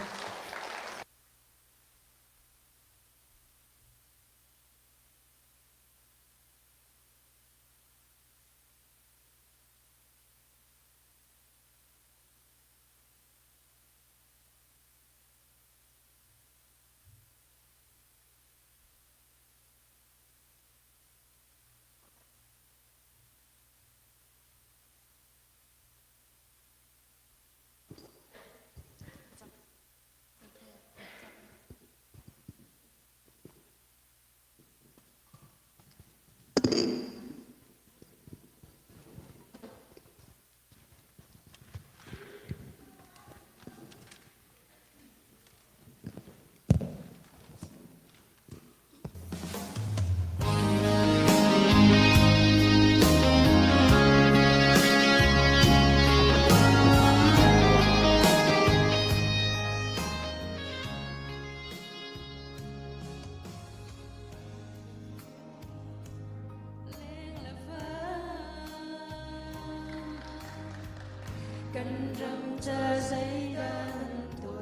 กันรำจะใส่กันตัว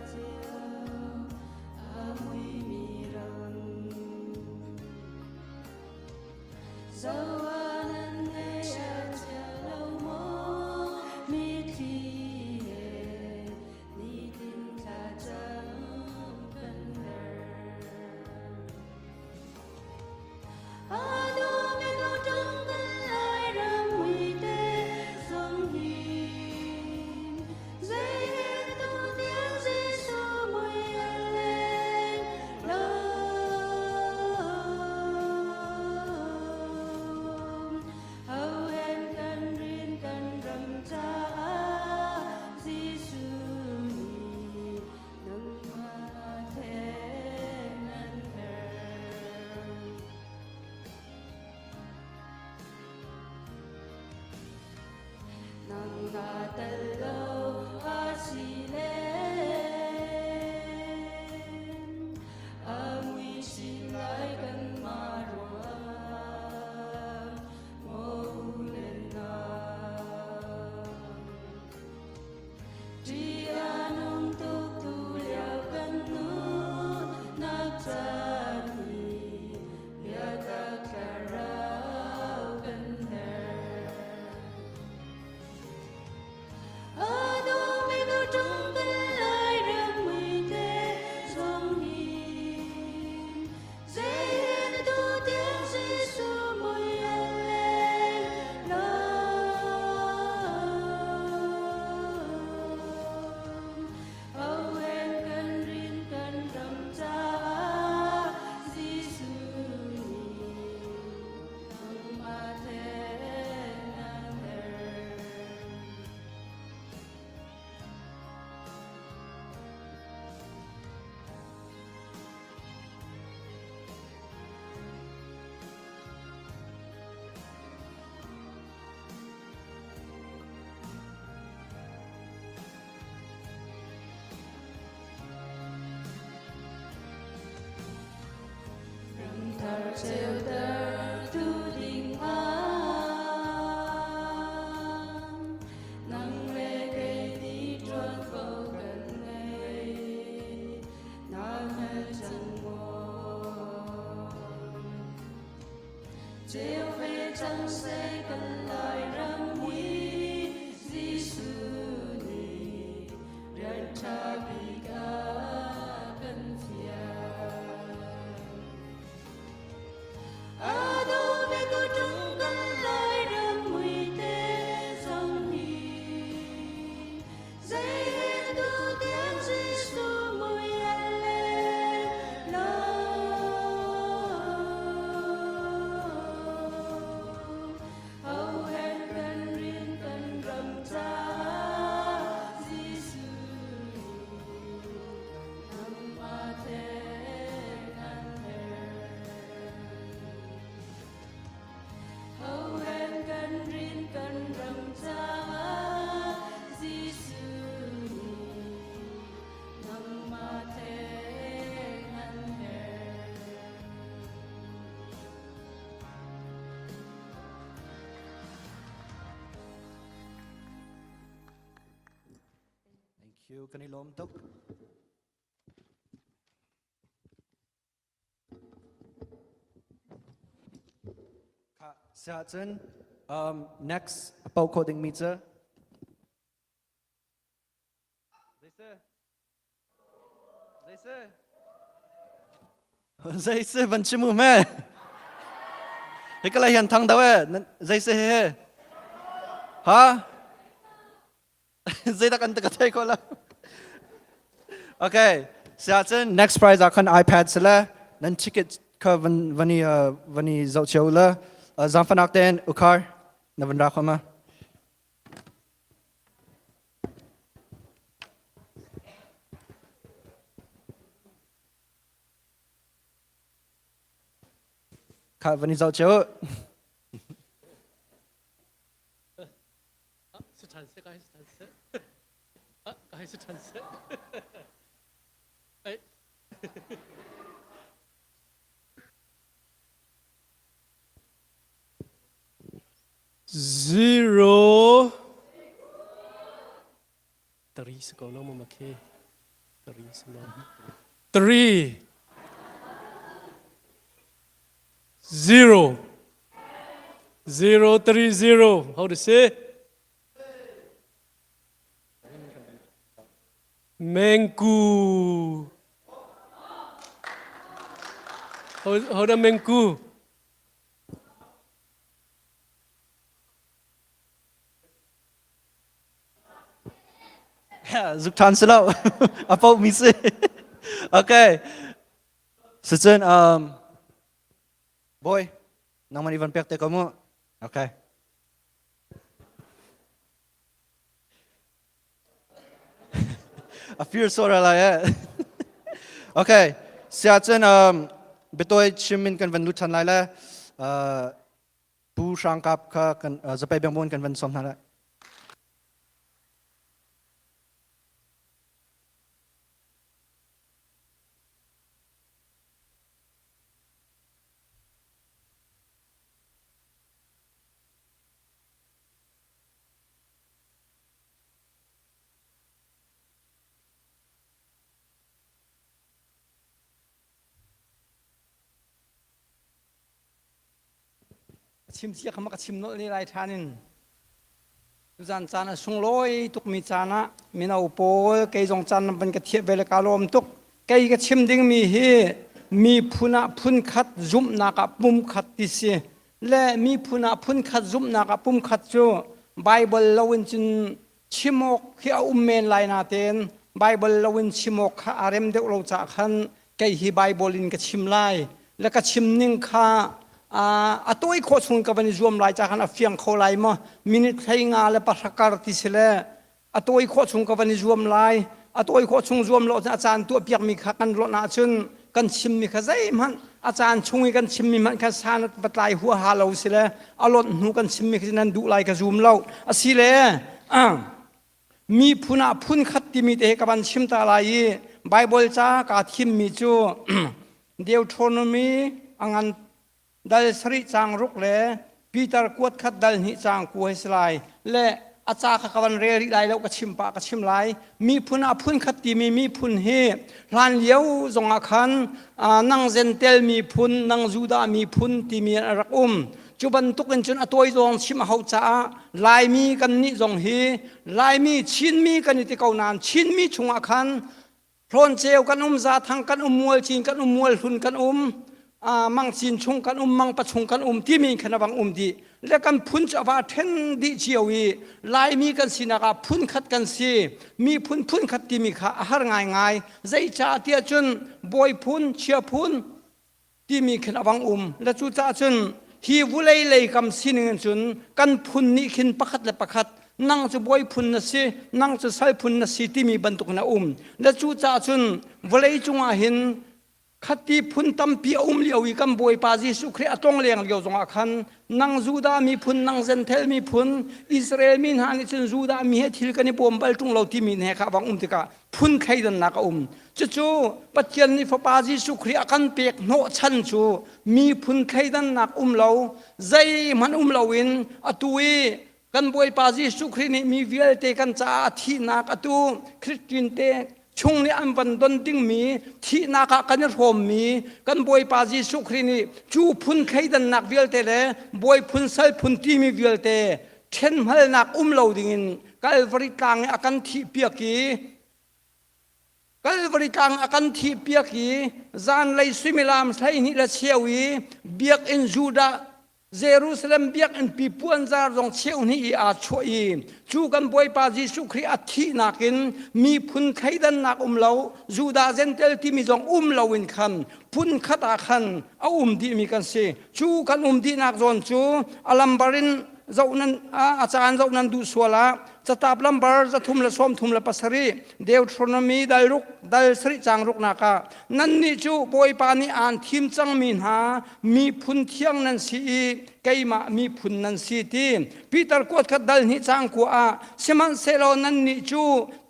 เดียวอามุยมีรัง na talo asilen amui silai kan maruan maulena Dianong tutuliaw kan nun nagtani liatak laraw kan her Ano may gutong kalay ramoy te song hin Zayin tu tiang si sumoy aleng Awen kan rin kan ramja si suni ang maten ang her Thar treo dar tu ding an nang le gây đi tròn cầu gần ngày nam chân mòn treo về chân sẽ cần lại răng mi Giêsu ni rian cha bi ga cần phiền Ano may gutong kalay ramoy te song hin Zayin tu tiang si sumoy aleng Awen kan rin kan ramja Giêsu ang maten ang her Awen kan rin kan ramja Giêsu nang maten ang her Thank you kanilom tuk Ka sa chen next pau coding meter Dây sư vẫn chưa mua mẹ Thế cái này hiện thằng đâu ấy Dây sư hề Hả Dây ta cần tự thấy cô là Okay Sa chen next prize akan iPad sila Nan ticket ka vani zau chiao la Zamfanak den ukar Na van rakhama Ka vani zau chiao 스탄스 가이 스탄스 가이 스탄스 에이 Zero Three sekolah nama makai Three sekolah Three Zero 030 How to say Mengku How to Mengku Zuktan sila Apa misi Okay Sejen Boy Nang manivan pek te kamu Okay A few sora lah ya Okay Sejen Betul cimin kan van lutan lai la Bu sangkap ka kan Zapai bang bon kan van som nala ชิมเสียขมักชิมโนนี่ไรทานินตุจันจานะสุงลอยตุกมีจานะมีนาอุปโภเกยจงจันเป็นกระเทียบเวลกาลมตุกเกยกระชิมดิ้งมีเฮมีพุนะพุนขัดจุ่มนักปุ่มขัดติเสและมีพุนะพุนขัดจุ่มนักปุ่มขัดจูไบเบิลลาวินจินชิมกที่เอาเมนไลนาเตนไบเบิลลาวินชิมกข้าอารมเดกเราจากขันเกยฮีไบเบิลินกระชิมไลและกระชิมนิ่งข้าตัวอีกคนส่งกับวันรวมไลจากขันอฟียงเขาไลมามินิทให้งานและปัสการติเสเลตัวอีกคนส่งกับวันรวมไลตัวอีกคนส่งรวมเราอาจารย์ตัวเปียกมีขักันรถนาชนกันชิมมีข้าใจมันอาจารย์ชงกันชิมมีมันข้าสานปัตไลหัวหาเราสิเลยอารมณ์หูกันชิมมีข้านั้นดูไลกับซูมเราสิเลยมีพุนะพุนขัดที่มีเอกบันชิมตาไลไบเบิลจ้ากาทิมมีจูเดียวโทนมีอันดัลสริจางรุกเล่ปีเตอร์กวดขัดดัลหิจางกูให้สลายและอาจารย์ขวันเรริไลแล้วก็ชิมปากก็ชิมไลมีพุนะพุนขัดที่มีพุนเฮลานเลี้ยวจงอาคันนังเซนเตลมีพุนนังจูดามีพุนที่มีรักจุบันตุกันจนอตัวจงชิมเขาจ้าลายมีกันนี่จงเฮลายมีชินมีกันนี่ที่เขานานชินมีชงอาคันพรอนเจลกันซาทางกันมวยจีนกันมวยหุนกันมังจีนชงกันมังปะชงกันที่มีขนาบังดีและกันพุนจะว่าเทนดิเจียวอีลายมีกันสินะกับพุนขัดกันสิมีพุนขัดที่มีขาอาหารง่ายใจจ่าเตียจนบอยพุนเชียพุนที่มีขนาบังและจุจ่าจนฮีวุเลยคำสินเงินจนกันพุนนี่ขินประคัดและประคัดนั่งจะบอยพุนนะสินั่งจะใส่พุนนะสิที่มีบรรทุกนะและจุจ่าจนวุเลยจงอาหินขัดที่พุนตั้มปีเลี้ยวอีกันบอยปาจิสุครีอตรงเลี้ยงเลี้ยวจงอาคันนั่งจูดามีพุนนั่งเซนเทลมีพุนอิสราเอลมีฮันอิสจูดามีเฮทิลกันนี่บอมบัลจงเราที่มีเนี่ยครับบังติกาพุนใครดันนักจู่ปัจจัยนี้ฟปาจิสุครีอกันเปียกโนชันจูมีพุนใครดันนักเราใจมันเราวินอตุยกันบอยปาจิสุครีนี่มีวิลเตกันจ้าที่นักอตุคริสตินเตช่วงนี้อันบันดอนดิ้งมีที่นักกันรวมมีกันบอยปาจิสุครีนี่จูพุนใครดันนักวิลเตเลบอยพุนเซลพุนที่มีวิลเตเช่นมัลนักเราดิ่งกัลวริตังอากันที่เปียกีกัลวริตังอากันที่เปียกีจานเลยสุมิลามใช้นี่ละเชียววีเบียกอินจูดาเยรูซาเล็มเบียกอินปีปวนจารงเชียวนี่อาช่วยจูกันบอยปาจิสุครีอัฐินักินมีพุนไขดันนักเราจูดาเซนเตลที่มีจงเราวินคันพุนขัดอาคันเอาดีมีกันสิจูกันดีนักจนจูอัลัมบารินเจ้านั้นอาจารย์เจ้านั้นดูสวละจะตาบลัมบาร์จะทุ่มละส้มทุ่มละปัสรีเดวทรนมีได้รุกได้สริจางรุกนักนั่นนี่จูบอยปานีอ่านทีมจังมินหามีพุนเที่ยงนั่นสีไกมามีพุนนั่นสีทีปีเตอร์กวดขัดดัลนิจางกัวเสมันเซโลนั่นนี่จู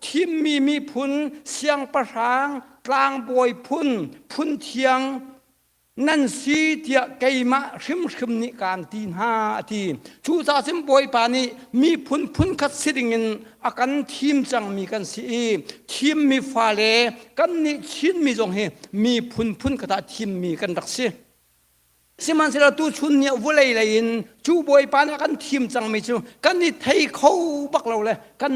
ทีมมีพุนเสียงประหางกลางบอยพุนเที่ยงนั่นสีเดียไกมาชิมนิการตีนหาทีชูซาซิมบอยปานีมีพุนขัดสิริงินอากันทีมจังมีกันสีทีมมีฟาเลกันนี่ชินมีจงเฮมีพุนขัดทีมมีกันรักสีสิมันเสร็จตู้ชุนเนี่ยวุเลยเลยจูบอยปานกันทีมจังไม่จูกันนี่ไทยเขาบักเราเลยกัน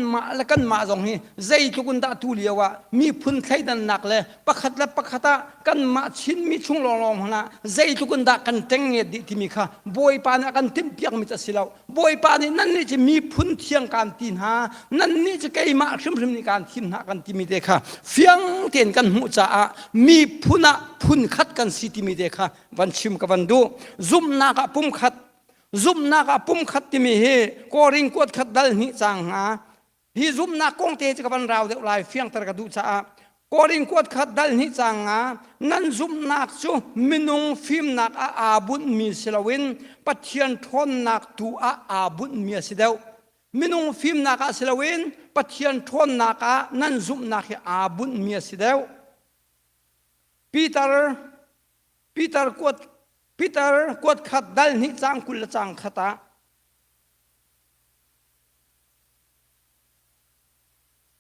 มาจงเฮใจทุกุนตาตูเลียวว่ามีพุนใครดันหนักเลยปักขัดและปักขัดกันมาชินมีชุงลองๆนะใจทุกุนตากันเต็งเงียดที่มีค่ะบอยปานกันทิมเปียกมิตรสิเราบอยปานนี่นั่นนี่จะมีพุนเที่ยงการตีนหานั่นนี่จะไกมาชิมในการทีมหากันที่มีเด็กค่ะเฟียงเตียนกันหูจ่ามีพุนขัดกันสิที่มีเด็กค่ะวันชิมกับวันดูซุมนักปุ่มขัดที่มีเฮกอริงกวดขัดดัลนิจางหาฮีซุมนักกงเตจกับวันเราเดี๋ยวลายเฟียงตระกดูจ่ากอริงกวดขัดดัลนิจางหานั่นซุมนักจูมินุงฟิมนักอาบุญมีสลาวินปัจเจียนทนนักตัวอาบุญมีสิเดวมินุงฟิมนักสลาวินปัจเจียนทนนักนั่นซุมนักอาบุญมีสิเดวปีเตอร์กวดขัดดัลนิจางกุลจางขัด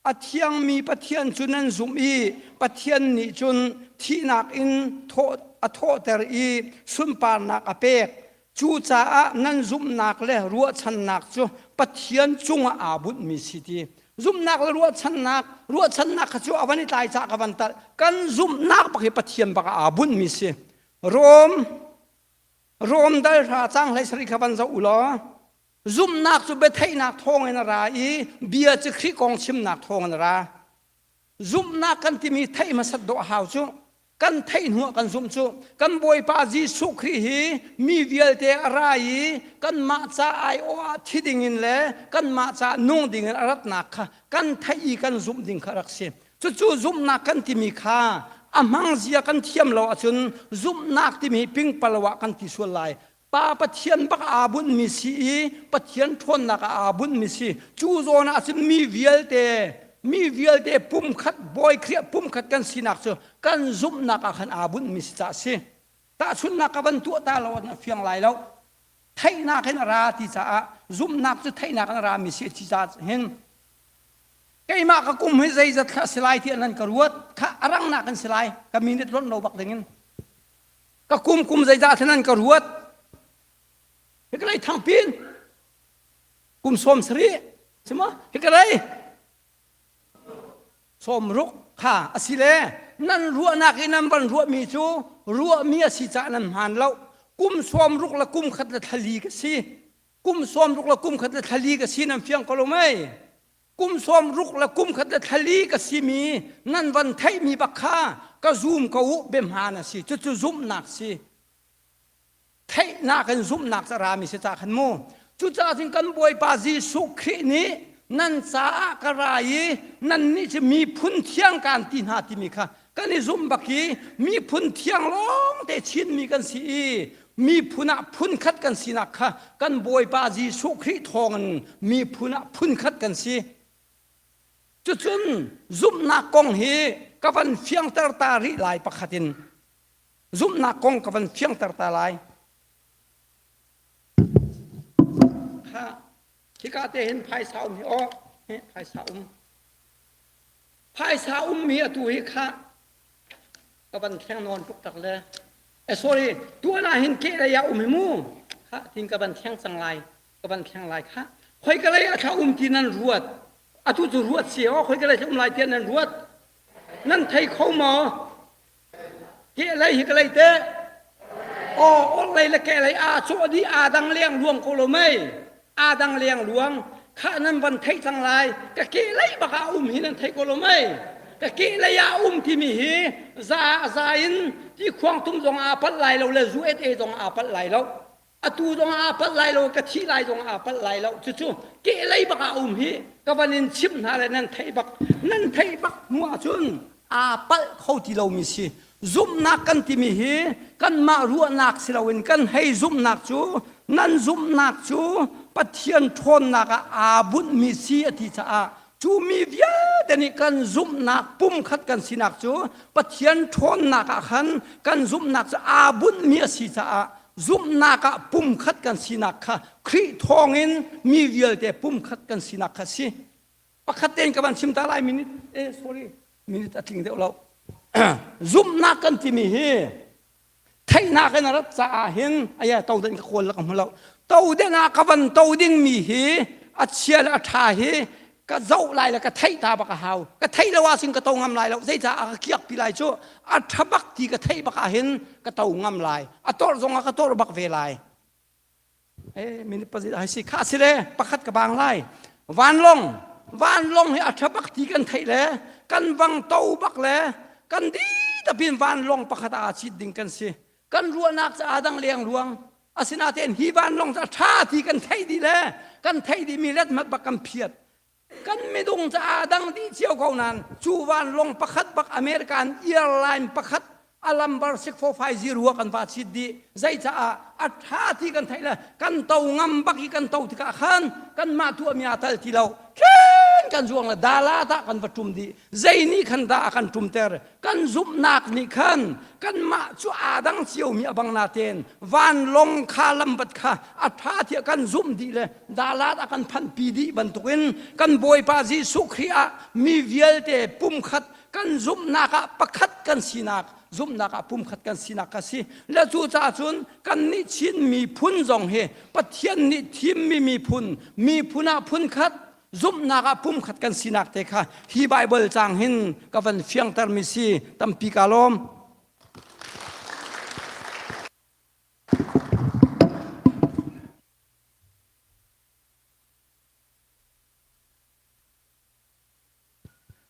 อาเทียงมีปะเทียนจุนันซุมอีปะเทียนนิจุนที่นักอินโทเตอร์อีสุนปานักอเปก จูจ้านั่นซุมนักเลยรัวชันนักจูปะเทียนจุงอาบุญมีสิทีซุมนักรัวชันนักจูอวันนี้ตายจากกันตัดกันซุมนักปักปะเทียนปักอาบุญมีสิโรมได้ราจังไรสริขบันจะอุลอซุมนักจูเบทนักทองนราอีเบียจะคริกองชิมนักทองนราซุมนักกันที่มีไทยมาสัดดอกหาวจูกันไทยหัวกันซุมจูกันบอยปาจีสุครีฮีมีเวียลเตอะไรกันมาจ้าไอโอที่ดิ่งเลยกันมาจ้านุ่งดิ่งรัตนักกันไทยกันซุมดิ่งขรักเสียจู่ซุมนักกันที่มีค่าอามังเสียกันเทียมเราจนซุมนักที่มีปิงปลวะกันที่ส่วนลายป้าปะเทียนบักอาบุญมิสีปะเทียนทนนักอาบุญมิสีจู่โซนจนมีเวียลเตปุ่มขัดบอยเครียปุ่มขัดกันสินักเจอกันซุมนักขันอาบุญมิสจ่าสิตาชุนนักบันตัวตาเราเฟียงไหลแล้วไทยนักเห็นราติจ่าซุมนักจะไทยนักรามิสิจิจ่าเห็นไก่มากกุมให้ใจจะสลายที่นั่นกระรวดข้ารังนักกันสลายก็มีนิดรถเราบักอย่างนี้ก็กุมใจจ่าที่นั่นกระรวดเห็นอะไรทางปีนกุมสมสรีใช่ไหมเห็นอะไรสมรุกข้าอสิเลนั่นรัวนักนันบันรัวมีจูรัวมีอสิจานันหันเรากุมสมรุกละกุมขัดละทะลีกันสิกุมสมรุกละกุมขัดละทะลีกันสินั่นเฟียงก็รู้ไหมกุมสมรุกละกุมขัดละทะลีกันสิมีนั่นวันไทยมีบักข้าก็ซูมก็อุเบมหานะสิจะซุมนักสิไทยนักกันซุมนักสรามิสิจาขันโมจุจ่าถึงกันบวยปาจีสุขีนี้นั่นสากระไรนั่นนี่จะมีพุนเทียงการตีนาที่มีค่ะกันในซุมบักกี้มีพุนเทียงร้องแต่ชินมีกันสีมีพุนคัดกันสีนักค่ะกันบวยปาจีสุขีทองมีพุนคัดกันสีจุดจุนซุมนักกองเฮกับวันเฟียงตาตาริลายประคัตินซุมนักกองกับวันเฟียงตาตาลายค่ะที่กาเตเห็นภายสาวมีอ๋อภายสาวมีตัวฮิค่ะกับวันแข่งนอนทุกตักเลยsorry ตัวน่าเห็นเกล้ยาหิมูค่ะทิ้งกับวันแข่งสังไลกับวันแข่งไลค่ะคอยก็เลยอาชาที่นั่นรวดทุจรวดเสียคอยก็เลยทำลายเทียนนั่นรวดนั่นไทยเขาหมอเกล้ยก็เลยเตะอ๋ออะไรละเกล้ยโชดีดังเลี้ยงรวงโคโลไม่ดังเลี้ยงหลวงข้านั้นวันไทยทั้งหลายก็เกล้ยบักหินันไทยโคโลไม่ก็เกล้ยที่มีหีซาอินที่ควงทุ่มตรงปัดไหลเราเลยUSAตรงปัดไหลเราตูตรงปัดไหลเราก็ที่ไหลตรงปัดไหลเราจู่ๆเกล้ยบักหีก็วันนี้ชิมอะไรนั่นไทยบักหัวจุนปัดเขาที่เรามีสิซุมนักกันที่มีหีกันมารัวนักสิเราเห็นกันให้ซุมนักจูนั่นซุมนักจูปะเทียนทนนักบุญมีสีที่จะจูมีเวียดนี่กันซุมนักปุ่มขัดกันสินักจูปะเทียนทนนักขันกันซุมนักบุญมีสีจะซุมนักปุ่มขัดกันสินักค่ะครีทองอินมีเวียแต่ปุ่มขัดกันสินักค่ะสิปะขัดเต็นกับมันชิมตาลายมินิsorry มินิตัดทิ้งเดี๋ยวเราซุมนักกันที่มีไทยนักกันรักษาเห็นอายะเต่าเดินกับคนละกันเราเต่าเดินนักกันเต่าดิ้งมีอัจฉริยะท่าก็เจ้าลายแล้วก็ไทยตาบักหาวก็ไทยละว่าสิ่งก็เต่างำลายแล้วใจจะเกียกปีลายชั่วอัฐบักที่ก็ไทยบักเห็นก็เต่างำลายตัวตรงก็ตัวบักเวลายมินิปฏิให้สิข้าสิเลยประคัดกับบางไล่วานลงให้อัฐบักที่กันไทยเลยกันวังเต่าบักเลยกันดีแต่เป็นวันลงประคตอาชิดดิ่งกันสิกันรัวนักจะดังเลี้ยงหลวงอาศินาเตนฮีวันลงจะท่าที่กันไทยดีแลกันไทยดีมีเล็ดมัดบักกำเพียดกันไม่ดงจะดังดีเชี่ยวเขานั้นจูวันลงประคัดบักอเมริกันแอร์ไลน์ประคัดอัลลัมบาร์6450รัวกันฟาชิดดีใจจะท่าที่กันไทยละกันเต่างำบักกันเต่าที่กันกันมาทั่วมีอาตัลที่เรากันจวงละดาลาตะกันประชุมดีใจนี้ขันตากันจุมเตอร์กันซุมนักนี่กันมาจูดังเชียวมีบังนาเตนวันลงคาลัมบัดค่ะอัฐาที่กันซุมดีเลยดาลาตะกันพันปีดีบรรทุกินกันบอยปาจีสุขรีอามีเวียลเตปุ่มขัดกันซุมนักประคัดกันสีนัก ซุ่มนักปุ่มขัดกันสินักกันสิและจู่จ้าจุนกันนิชินมีพุนจงเฮปะเทียนนิทิมมีพุนมีพุนาพุนขัดซุ่มนักปุ่มขัดกันสินักเตค่ะฮีไบเบิลจางหินกับวันเฟียงตรมิซีตัมปีกาลม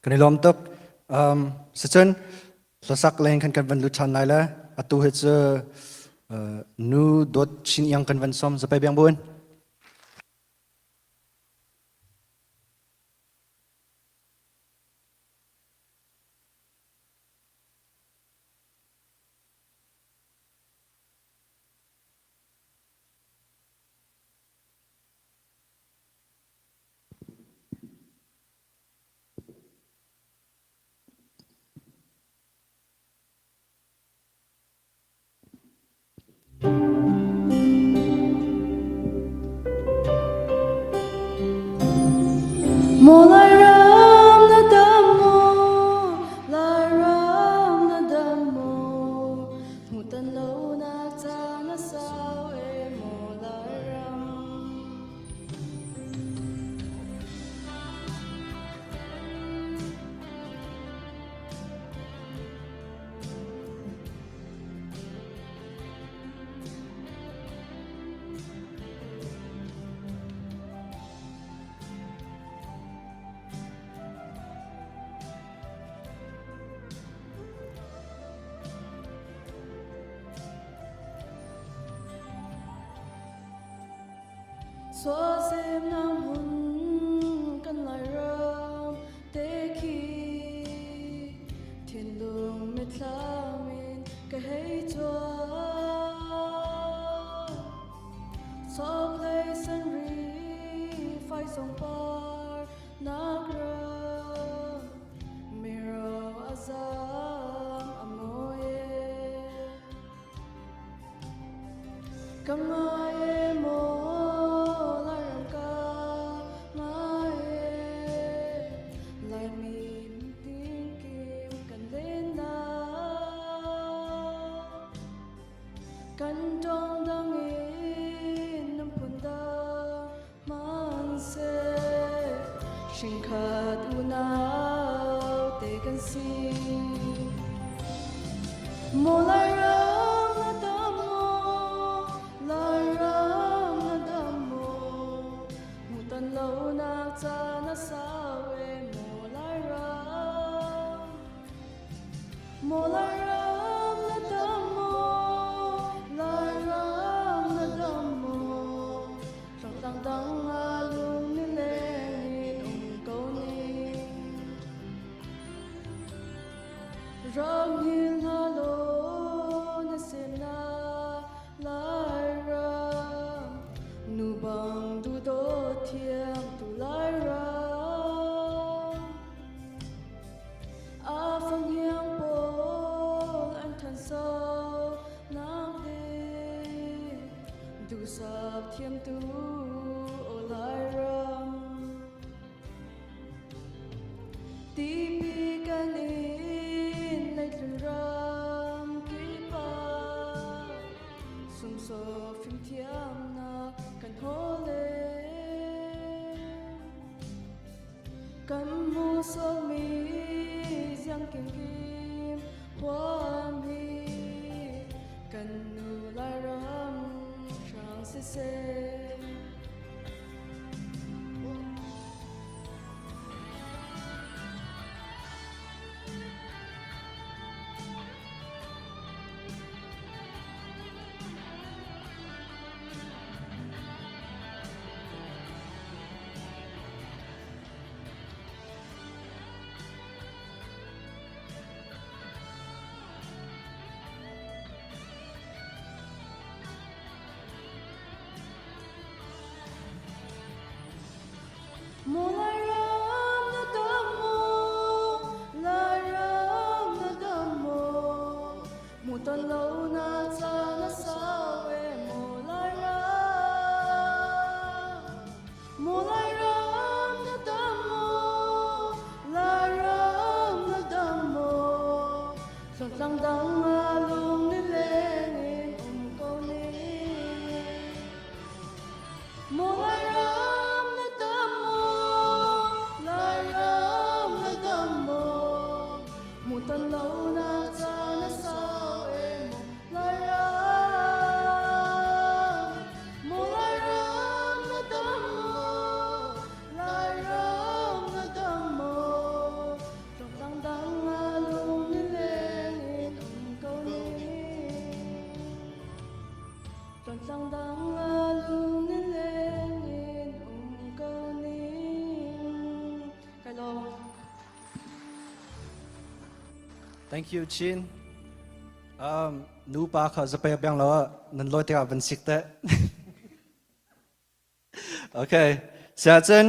กันในลมตกสจนสสักเลงกันกันวันลุชันไลละอตุเหตุนูดดชินยังกันวันซ้อมจะไปเบียงบุญ Mo lai ram na dam mo, lai ram na dam mo. Mu tan lo na cha na sao e mo lai ram. Xóa xem nam hun căn lại ram tế khi thiên đường mệt la min cái hay cho xóa lấy sân ri phai sông par nag ram miro azam amoye kamaye mo kan dong dang in nam punda man se shin khat una te kan si mo lai ram na dam mo lai ram na dam mo mu tan lo na cha na sa we mo lai ram na dam mo dang alung ni le ni ko ni rong hin halo na sena lai ram nu bang du do thiam tu lai ram a phong hiang po an than so nang de du sap thiam tu Tipi kanin lay ram kipa sum so phim thiam na kan hole kan mu so mi giang kim kim huam hi kan nu lai ram chang se thank you Chin nu pa kha zape bang lo nan loi te ban sik te okay sia chen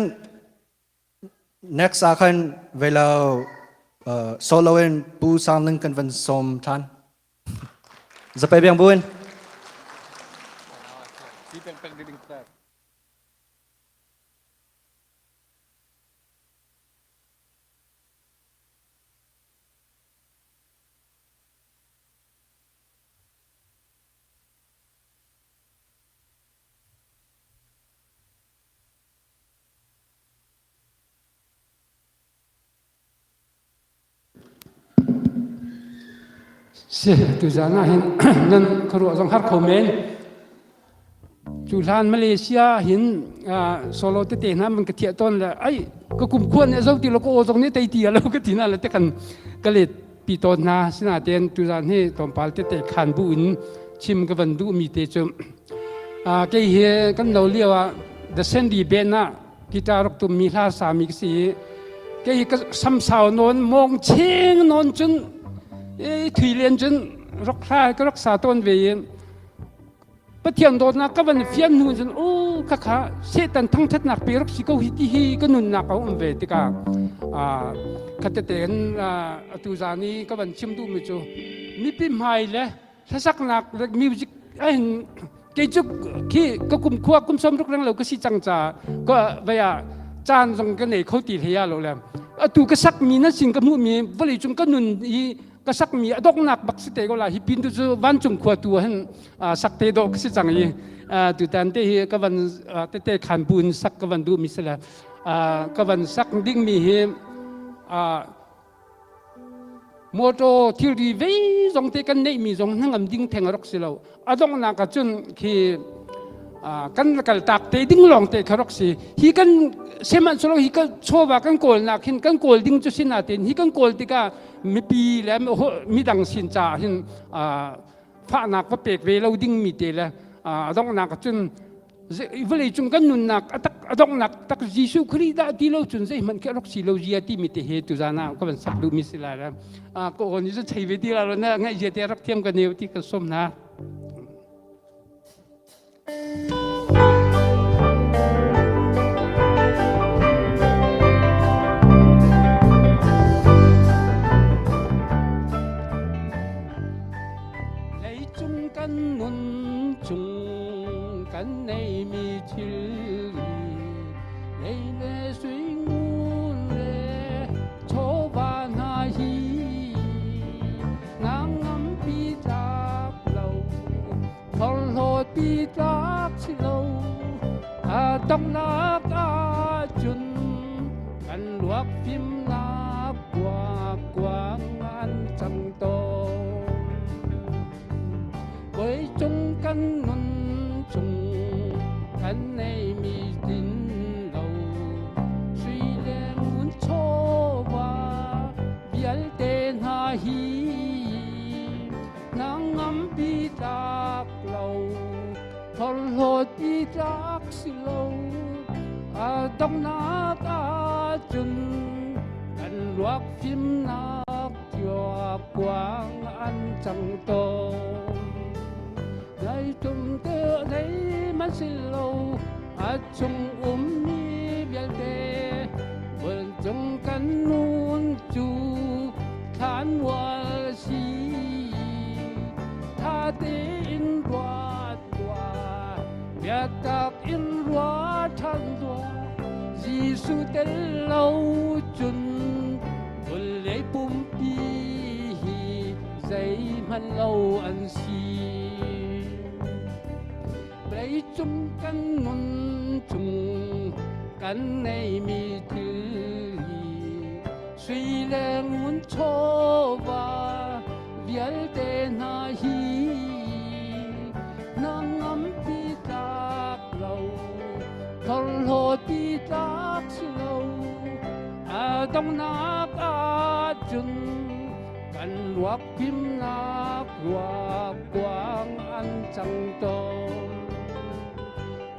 next akan velo solo in pu sang lưng kan van som than zape bang buin se tu zana hin nan khru zong har khomen chu lan Malaysia hin solo te te na man ka thia ton la ai ka kum khon ne zo ti lo ko zong ne tai ti lo ka ti na la te kan ka le pi ton na sina ten tu zan he tom pal te te khan bu in chim ka van du mi te chum ke he kan lo liwa the sandy ben na guitar tum mi la sa mi si ke ka sam sao non mong cheng non chun thủy liên chân rắc khai cái rắc xả tôn về bất thiện đột na các vấn phiền nuôi chân ô các khá sẽ tận thăng thất nạp bê rắc xí câu hít hi cái nụn nạp ông về thì cả khát tên tu già ni các vấn chim tu mới cho mi pim hai lẽ sắc nạp music anh cái chút khi có cùng khoa cùng xóm rắc răng lâu cái gì chẳng trả có vậy chan trong cái này khâu tỉ thế à lâu lắm tu cái sắc mi nó xin cái mũi mi với lại chúng cái nụn hiก็สักมีดอกนักบักสิเตก็ลาฮิปินตุจูวันจุงขวตัวหันสักเตดอกสิจังยีตุตันเตฮีก็วันเตขันบุญสักก็วันดูมิสละก็วันสักดิ้งมีเฮโมโตที่รีเวจงเตกันเนมีจงนั่งดิ้งแทงรักสิเราดอกนักก็จนคือกันกัลตักเตดิ้งลองเตครักสิฮีกันเสมันสโลฮีก็โชว์ว่ากันโกลนักหินกันโกลดิ้งจุสินาเตนฮีกันโกลติกามีปีแล้วมีดังสินจ่าหินฟ้านักว่าเปกเวเราดิ้งมีเตแล้วต้องนักจนเวลาจงกันนุนนักต้องนักตักยิสุคริดาที่เราจนใจมันแค่รักสิเราเยียที่มีเตเหตุจานาก็เป็นสักดูมิสิลาแล้วก็คนนี้จะใช้วิธีเราเนี่ยง่ายเยียที่รักเทียมกันเนียวที่กระสมนะกันนุนจุงกันในมีทิลในเนสวยงูเลโชบานาฮีนางงำปีจากเราพอโลปีจากสิเราต้องนักจุนกันลวกพิมนับกว่างอันจังโตvới chung căn nôn chung căn này mi tin lâu suy lên muốn cho qua biết tên ha hi nắng ngắm bi tak lâu thol hột bi tak si lâu đông na ta chung căn luộc phim nát chùa quang ăn chẳng tô ngày chung tơ thấy mắt xin lâu chung mi bial tê bận chung căn nôn chu khán hoa si tha tê in đoa biat tak in đoa than đoa Giêsu tên lâu chun bận lấy bum pi dây man lâu ăn si lấy chung căn nôn chung căn này mi thứ suy lên muốn cho và viết tên ha hi nắng ngắm pi tak lâu thol hồ pi tak lâu đông nát chun căn luộc phim nát hoa quang ăn chẳng to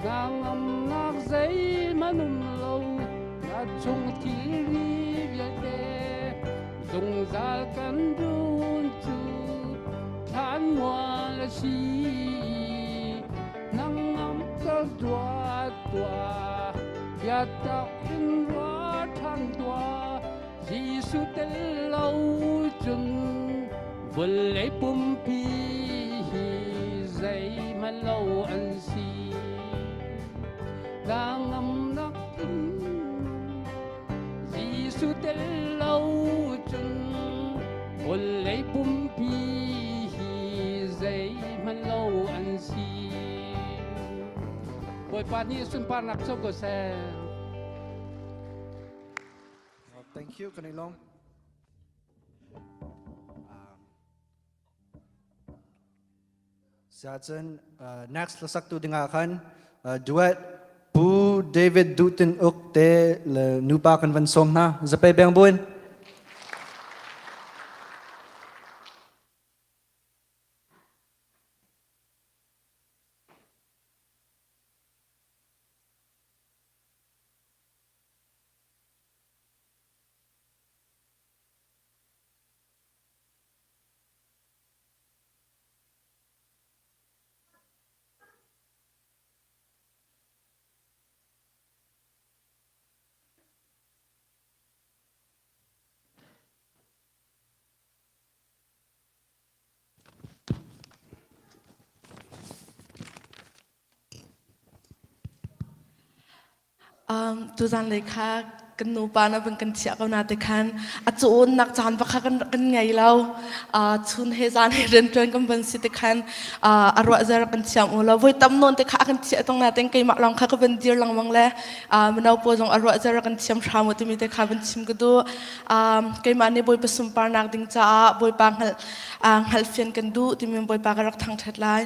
ngang ngầm nát giấy mà nung lâu đã chung chỉ đi việc đê dùng ra căn đu si nang ngam ka dwa dwa ya ta in wa thang dwa Giêsu tel lâu chun vul lấy pum pi dây mà lâu ăn si đang ngâm nắc in Giêsu tel lâu chun vul lấy pum pi dây mà lâu ăn si Boy pani sun pa nak so ko sa Thank you กันในลองSajen next lasak tu dengarkan duet Bu David Dutton uk te le nupa kan van som na zapai bang bun tu zan le kha kan nu pa na ben kan chia ka na te khan a chun nak chan pa kha kan ngai lau chun he zan he ren tren kan ban si te khan a ro zar kan chia mo la voi tam non te kha kan chia tong na teng kai ma long kha ka ben dir lang wang le manau po jong a ro zar kan chiam thra mo tu mi te kha ben chim ka du kai ma ne boi pa sum par nak ding cha boi pa hal fian kan du ti mi boi pa ka rak thang that lai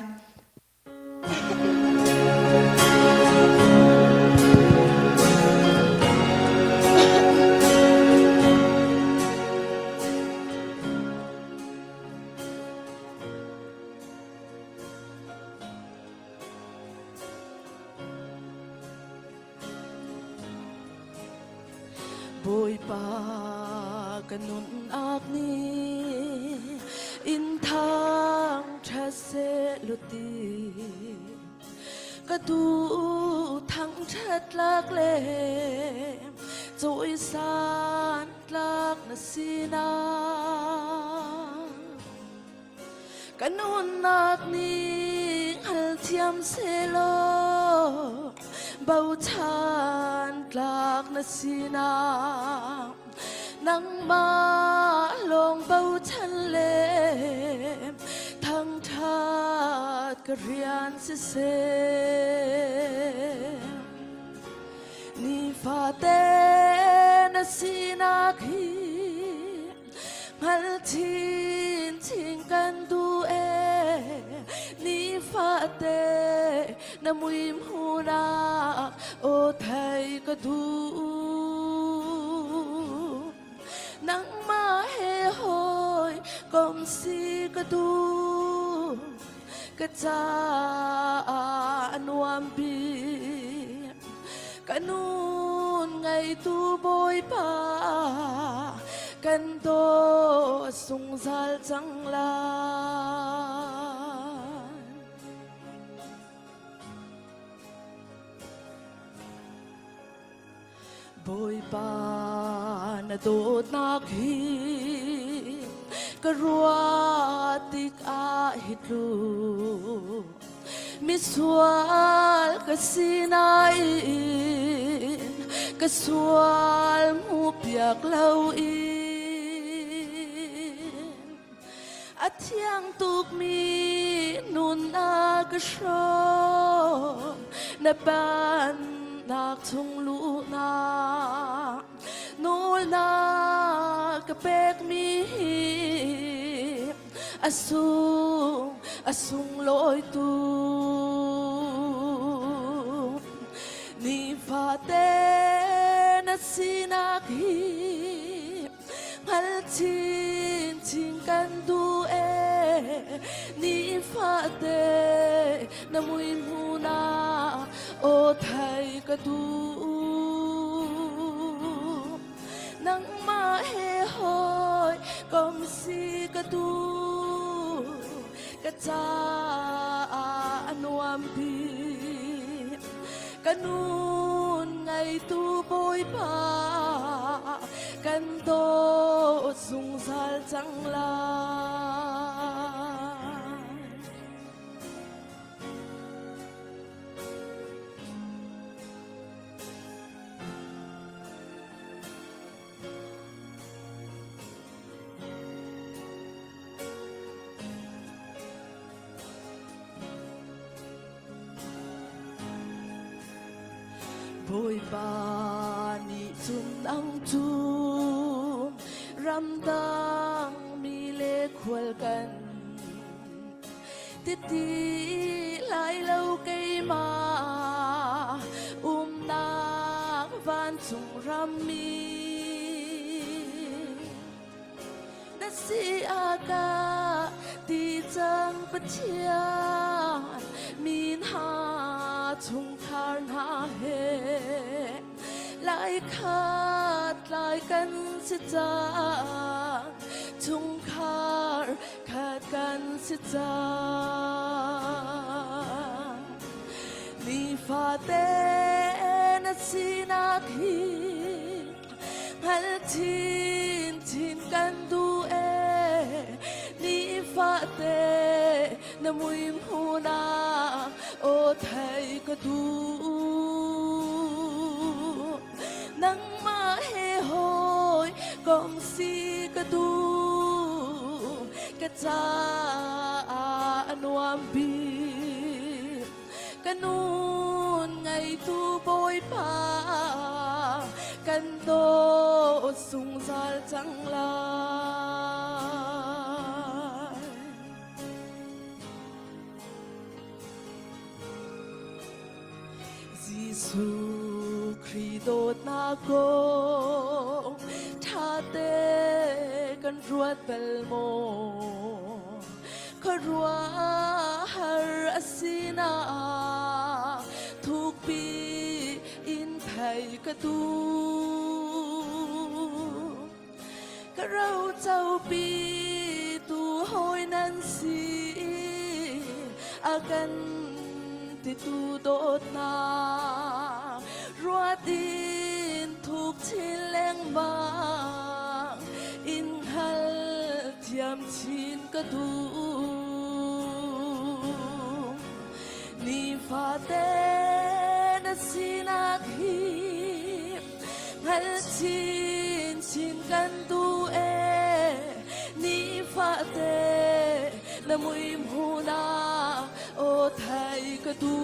Bôi pa kanun akni in thang thase luti kadu thang that lak le choi san lak na sina kanun akni hal thiam selo bầu chan lạc na sina nang ma long bầu chan le thang that ka rian se ni fa te na sina khi hal chin ching kan du ni fa te na muim huna o thai ka du nang ma he hoi kom si ka du ka cha anuam bi kanun ngai tu boy pa kan to sung zal chang la bôi pa na dot nak hi karua tik a hitlu miswal kasinai kaswal mu piak lau athiang tuk mi nun na kashom na ban nak chung lu na nul na kapek mi asung loi tu ni fa te na sinak hi hal chin chin kan du ni fa te na mui mu na o thai ka du nang ma he hoi kom si ka du ka cha am pi kanun ngày tu bôi pa kan to sung sal chang la bôi ba ni chun ang chum ram dang mi le khwal kan ti ti lai lâu cây ma nak van chung ram mi na si aga ti chang pathian min ha chung thar na he lại khát lại cần sẽ cha chung khát khát cần sẽ cha ni pha te na sina khi hal tin tin kan du e ni pha te na mui hu na ô thầy có tu nắng ma hê hồi con si ka tu ka cha anuam bi kanun ngày tu bôi pa kan do sung sal chang la Giêsu Christ na ko tha te kan ruat bel mo karwa har asina thuk pi in thai ka tu karau chau pi tu hoi nan si akan ti tu dot na ruat in thuk chin leng ba in hal thiam chin ka tu ni fa te na sina khi hal chin chin kan tu e ni fa te na mui mu na ô thầy ka tu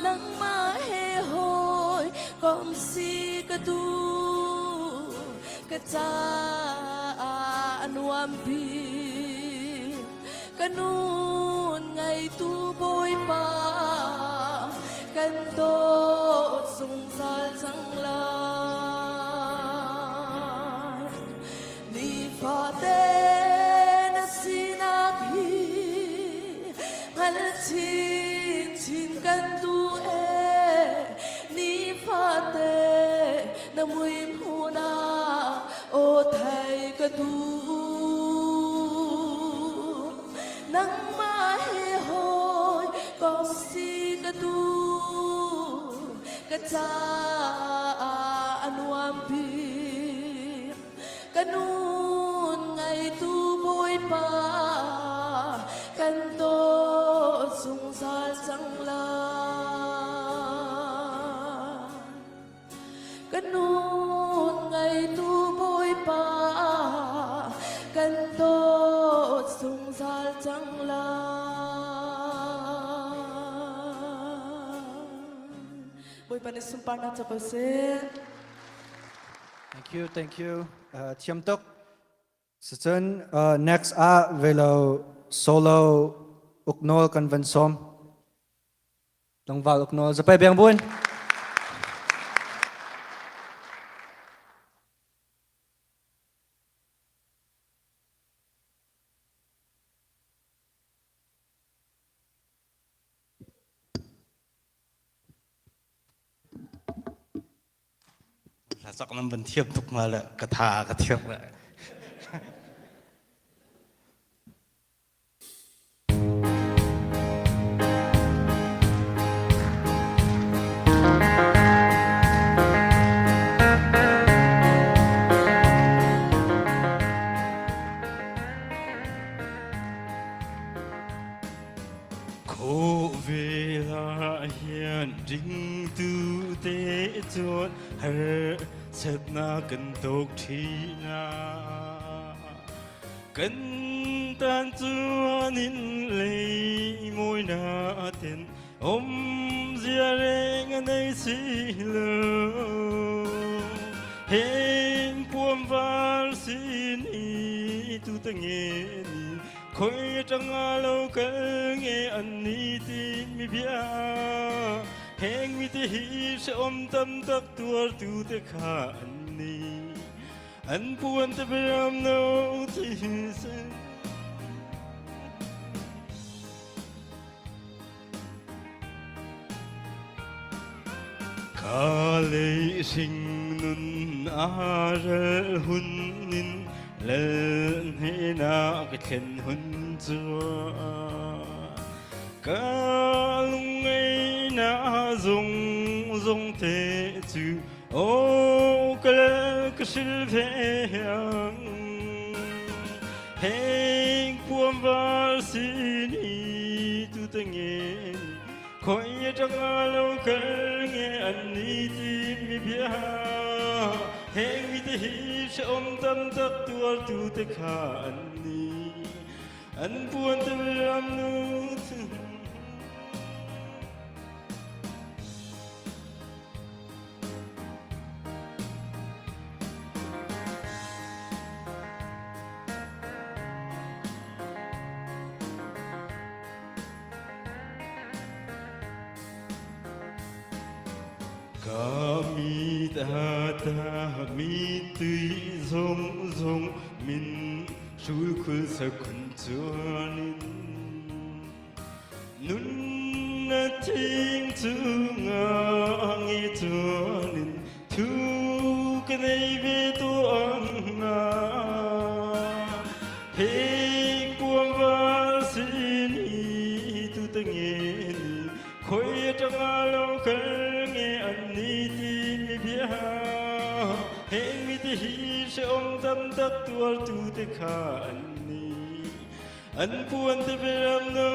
nắng ma hê hồi con si ka tu ka cha anuam pi kanun ngày tu bôi pa kan to sung sal chang la ni fa te na sina khi hal chin chin kan tu e ni fa te na mui mu na ô thầy ka tu nắng ma hê hồi con si ka tu ka cha anuam pi kanun ngày tu bôi pa kan to sung sal chang la kanun ngày tu bôi pa kan to sung sal chang la bôi pa ni sum pa na cha pa se Thank you. Thiam tok. Sesen next velo solo uknol convensom. Longval uknol zapai biang bun. Sok man ban thiam tuk ma la ka tha ka thiam la sét na cần tục thi na cần tan chúa nín lấy môi na tiền zia reng nay xí lơ hên cuom val xin y tu ta nghe ni khơi trăng alo cơ nghe anh ni tin mi bia heng mi te hi se tâm tak tuar tu te kha anh ni anh puan te beram no ti sen Kale sing nun aral hunin len hina ken hun chua kalung ai na zong te chu o kal ksil veang heng puam val sin i tu tenge khoi trăng alo kal nghe anh ni tim mi bia heng mi te hi se tâm tak tuar tu te kha anh ni anh puan te ram nu Kami ta mi tùy zong min suy khul sa kun chuanin nun na ting chu ngang chuanin thu cái này về tu anga heng cuồng va xin y tu ta nghe ni khoi trăng alo kal nghe anh ni tin mi bia heng mi te hi se tâm tak tuar tu te kha anh ni anh puan te beram no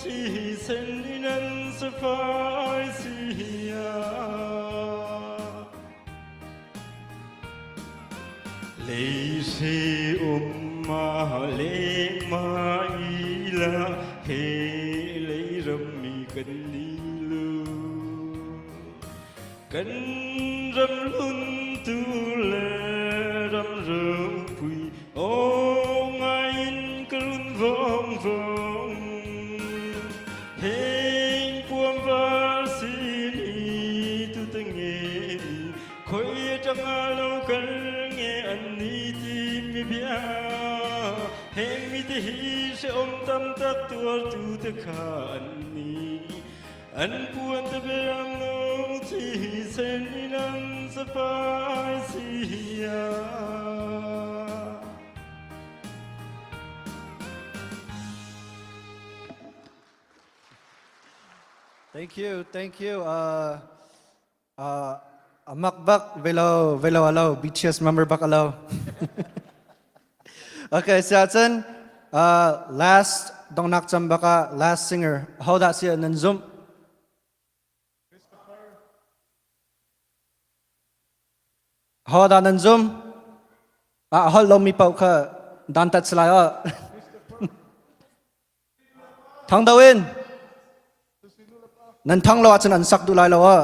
ti sen inan sa fai sia lei se ma le ma ila he lei ram mi kan ni lu kan ram lun tu le ram ro pui o ngain krun vong heng puam va sin i tu ta nghe khoi trăng alo kal nghe anh ni tim mi bia heng mi te hi se tâm tak tuar tu te kha anh ni anh puan te beram no ti sen inan sa pai sia Thank you. Amak bak velo alo, BTS member bak alo. Okay, so then, last dong nak cham baka last singer. How that siya nan zoom? How that nan zoom? How long mi pau ka dan tat slay a. Thang dawin. Nan thang lo achan an sak du lai lo a.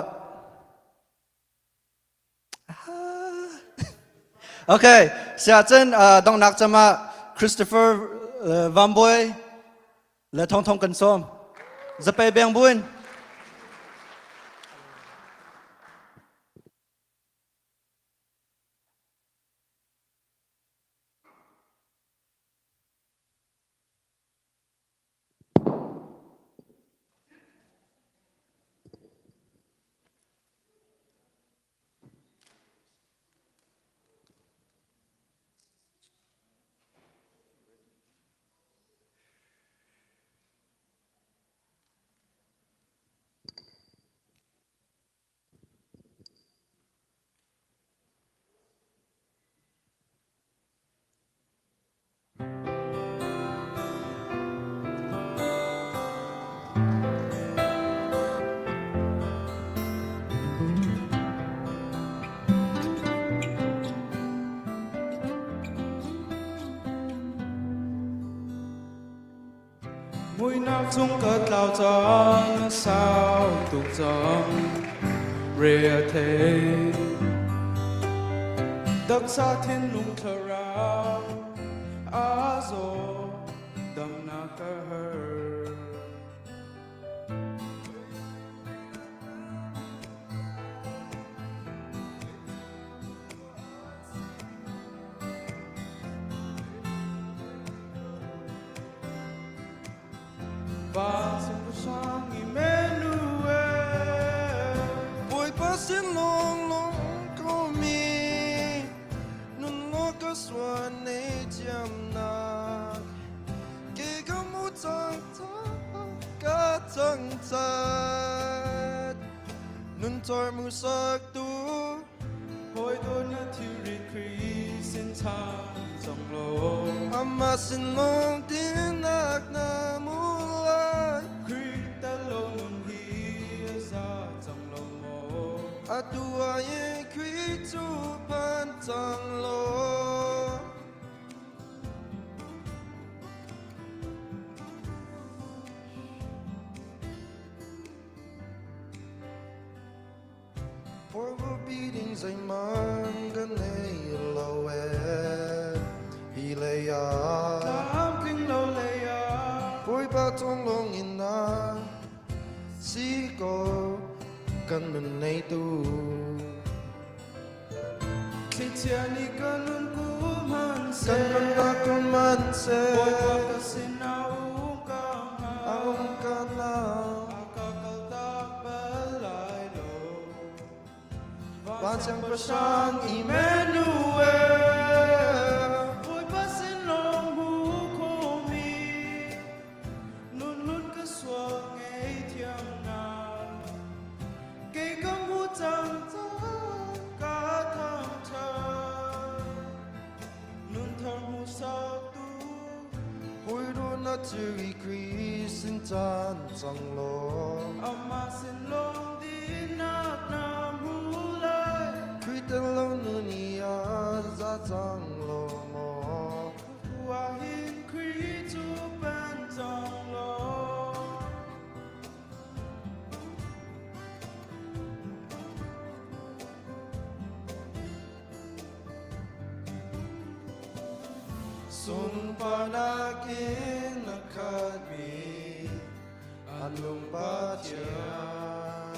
Okay, so then dong nak chama Christopher Van Boy le thong thong kan som. Zapay beng buin. mùi nạc dung cất lao giang sao tục giang rìa thế đặc xa thiên nung thờ ra á dô đầm nà cơ hờ và sung sang Emmanuel Boy pasin long long ko mi nun lo ka swan ne jam na ke ka mu tang ta ka tang ta nun tor mu sak tu hồi đôi na thiêu rì kri xin tha dòng lô amma sin long tin nak na mu lai kri ta lô nun hi ra dòng lô mô atua ye kri tu pan tang lo For the beatings ay man ganay lawe Hilaya lam kinh lô lê ya Boy batong long ina Siko kan nanay tu khi chia ni cần nun cú man se Kan man akon man se hồi qua ka xin au ka ha Aong ka na ka kal ta ba lai lo Bansang pasang Emmanuel Boy pasin long hu ko mi nun nun ka swa ngay thiam na cây cam hu tang ta ka tham cha nun thar hu sa tu Hoy do na tiri Chris in tan sang lo ama sin long di na na hu lai Kritan lo nunia za tang lo mo wa hin kri tu ban tong lo Sun panakin nakadmi Anong patyan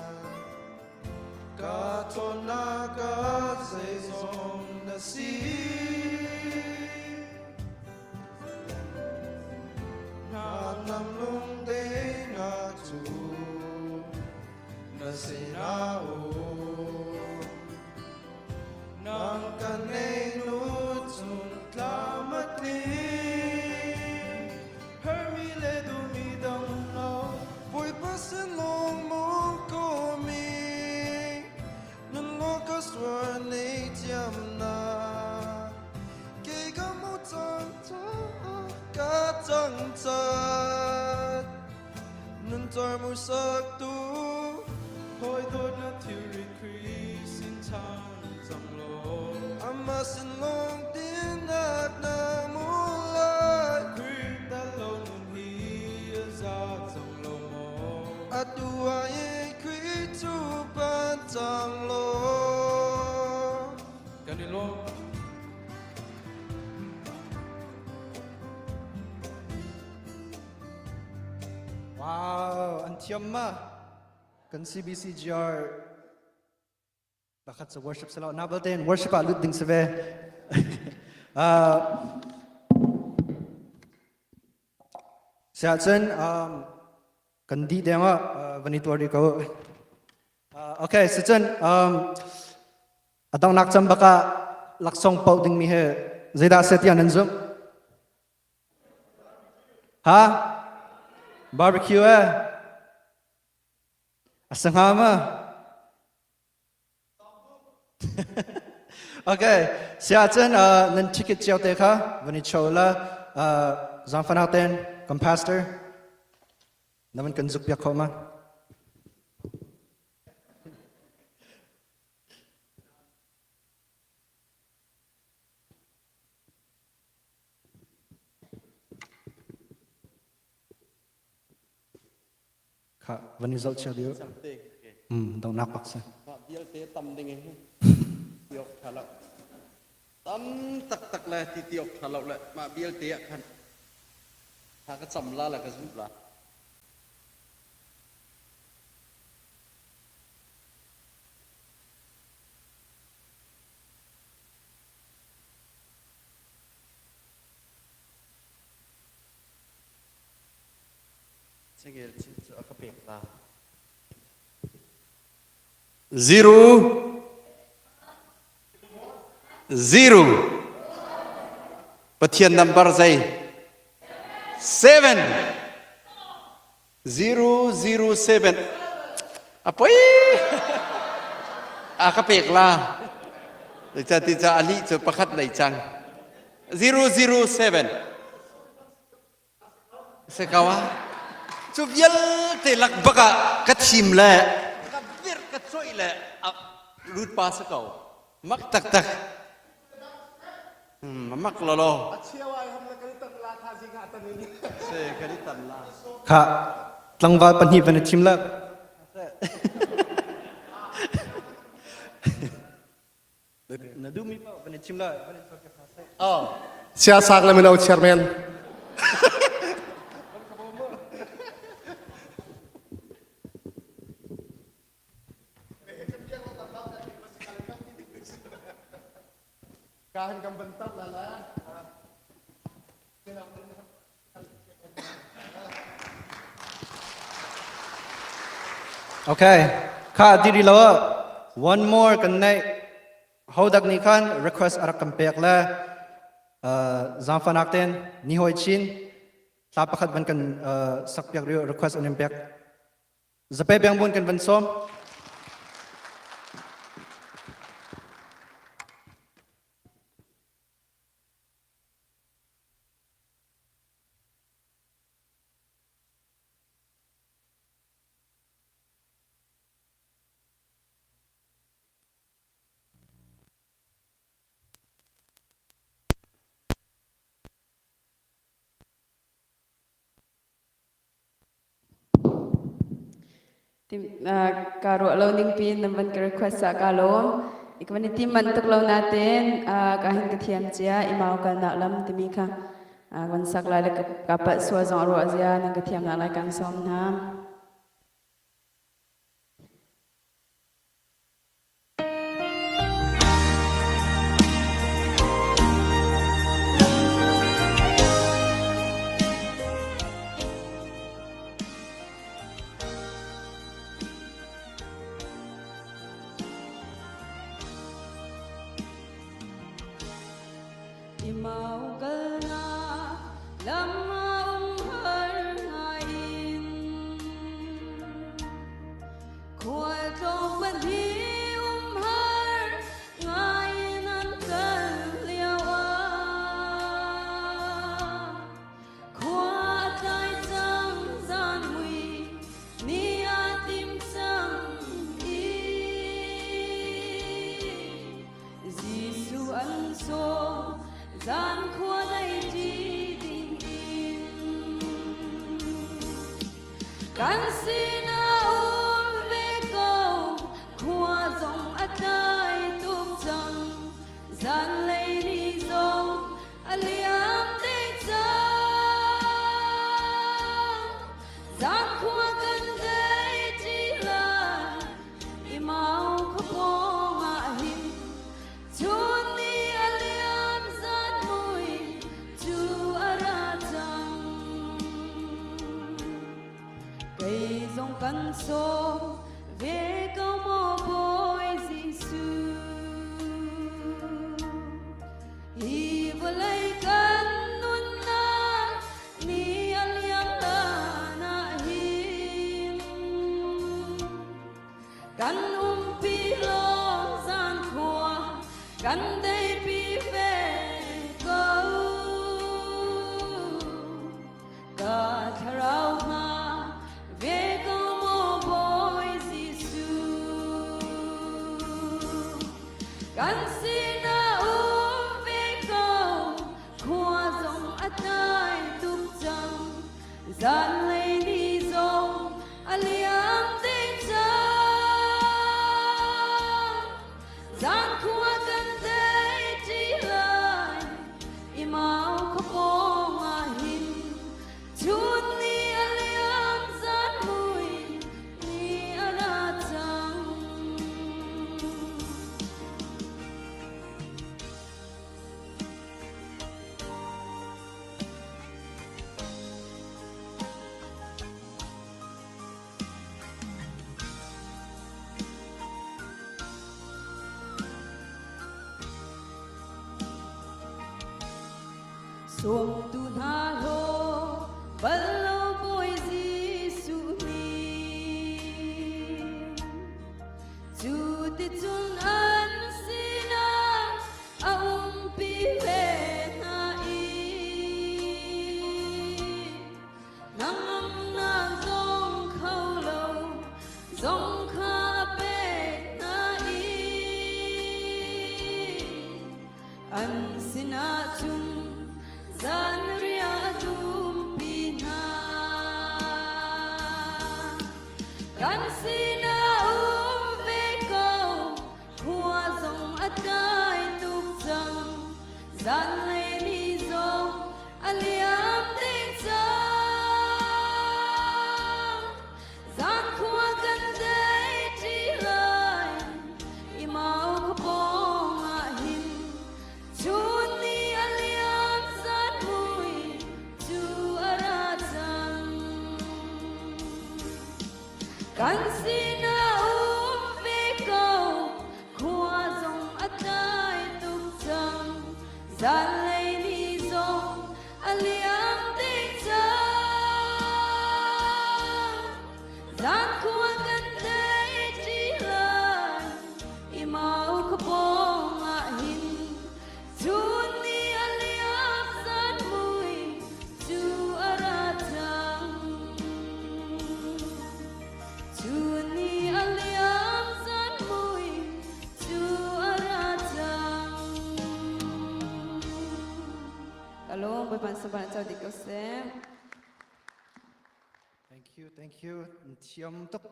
Katona ka saison na si Nanam lung day na tu Na sinao Nang kanay nutsun tlamat ni hermile dumidang lo Boy pasin long mo ko mi Nun lo ka swan ay tiam na Kay ka mo tang ta ka tang ta Nun tar mo sak tu hồi đôi na thiêu rì kri xin than dòng lô Amma sin long tin nak na mu lai kri ta lô nun hi ra dòng lô mô Atua ye kri tu pan tang loกันดิโล Wow, ang tiyam ma. Kan CBCGR. Bakit sa worship sila? Nabal din, worship alut ding sabi. Siya chen, kan di din nga, vanitori ko. Okay, siya chen, atang nakcham baka laksong pau ding mihe. Zeda setya nanzum. Ha? Barbecue eh. Asangama. Okay, siya chen nan ticket jiao te ka, vani chola zanfan natin, kam pastor. Naman kan zupya ko man. ค่ะวันนี้เราเชื่อเดียวต้องนักปักซะ เบียลเตะตำได้ไงเตียวทะเลาะตำตักเลยที่เตียวทะเลาะเลยมาเบียลเตะกันถ้าก็จำละแล้วก็สุดละเสียงจะเอากระเป๋าละ zero zero ประเทียน number ใจ seven 007อ่ะไปอ่ะกระเป๋าละเดี๋ยวจะติดจะอันนี้จะประคัดไหนจัง007เสกาวะจูบยัลเตลักบักกะทิมแหละกะเบียร์กะช่วยแหละรูดปาสกาวมักตักตักมักลอลอเชื่อว่าทำแล้วก็ได้ตังลาทาสิกาตันนี้เสกก็ได้ตังลาค่ะตั้งว่าปัญหาเป็นทีมละนาดูมีเปล่าเป็นทีมละอ๋อเชียร์สักเลยมันเอาเชียร์แมนการกำบันตับแล้วนะโอเคค่ะดีๆแล้ว one more กันในhowดักนี้คัน request อารักกันเปียกแล้วจามฟันักเต้นนิฮอยชินตาประคัดบันกันสักเปียกเรียว request อันนี้เปียกจะไปเบียงบุญกันบันซ้อมkaro lo ning pin naman ka request sa kalo ikman ti man tuk lo natin kahin ka thiam chia imaw ka na lam timi ka wan sak la ka pa so zong ro azia nang ka thiam na la kan som na Imau galna lama har ngain Kual tong bandhi har ngain an kal liawa Kwa tai chang zan hui ni atim chang i Jisu an so gian khua đây chỉ tình tin can xin ôm về cầu khua dòng ắt tai tung chẳng gian lấy đi dòng aliam đây chẳng gian khua gần đây chỉ là imau khóc ngã hình chun đi aliam gian mùi chu ara chang cây dòng căn số về câu mò bôi Giêsu hi vô lấy căn nun na ni aliam la na hin căn pi lo gian khua căn đây pi về câu cả tharau ha về câu mô bôi Giêsu căn xin về câu khua dòng ắt tai tung chẳng gian lấy đi dòng chuông tu na lo bal lo boy Giêsu mi chu ti chun an sina pi ve na i nang na dong khâu lo dong kha pe na i an sina chun zan ria dum pina kan sina ve ko khua zong atai tuk chang zan le ni zong aliam ding chang zan khua kan dei ti lai imau khopong a hin chun ni aliam zan mui chu ara chang kan sina ve ko khua zong atai tuk chang zan le ni zong aliam ding chang zan khua kan dei ti lai imau khopong a hin chun ni aliam zan mui chu ara chang chun ni aliam zan mui chu ara chang kalong boy pan saban chau dik se Thank you chiam tuk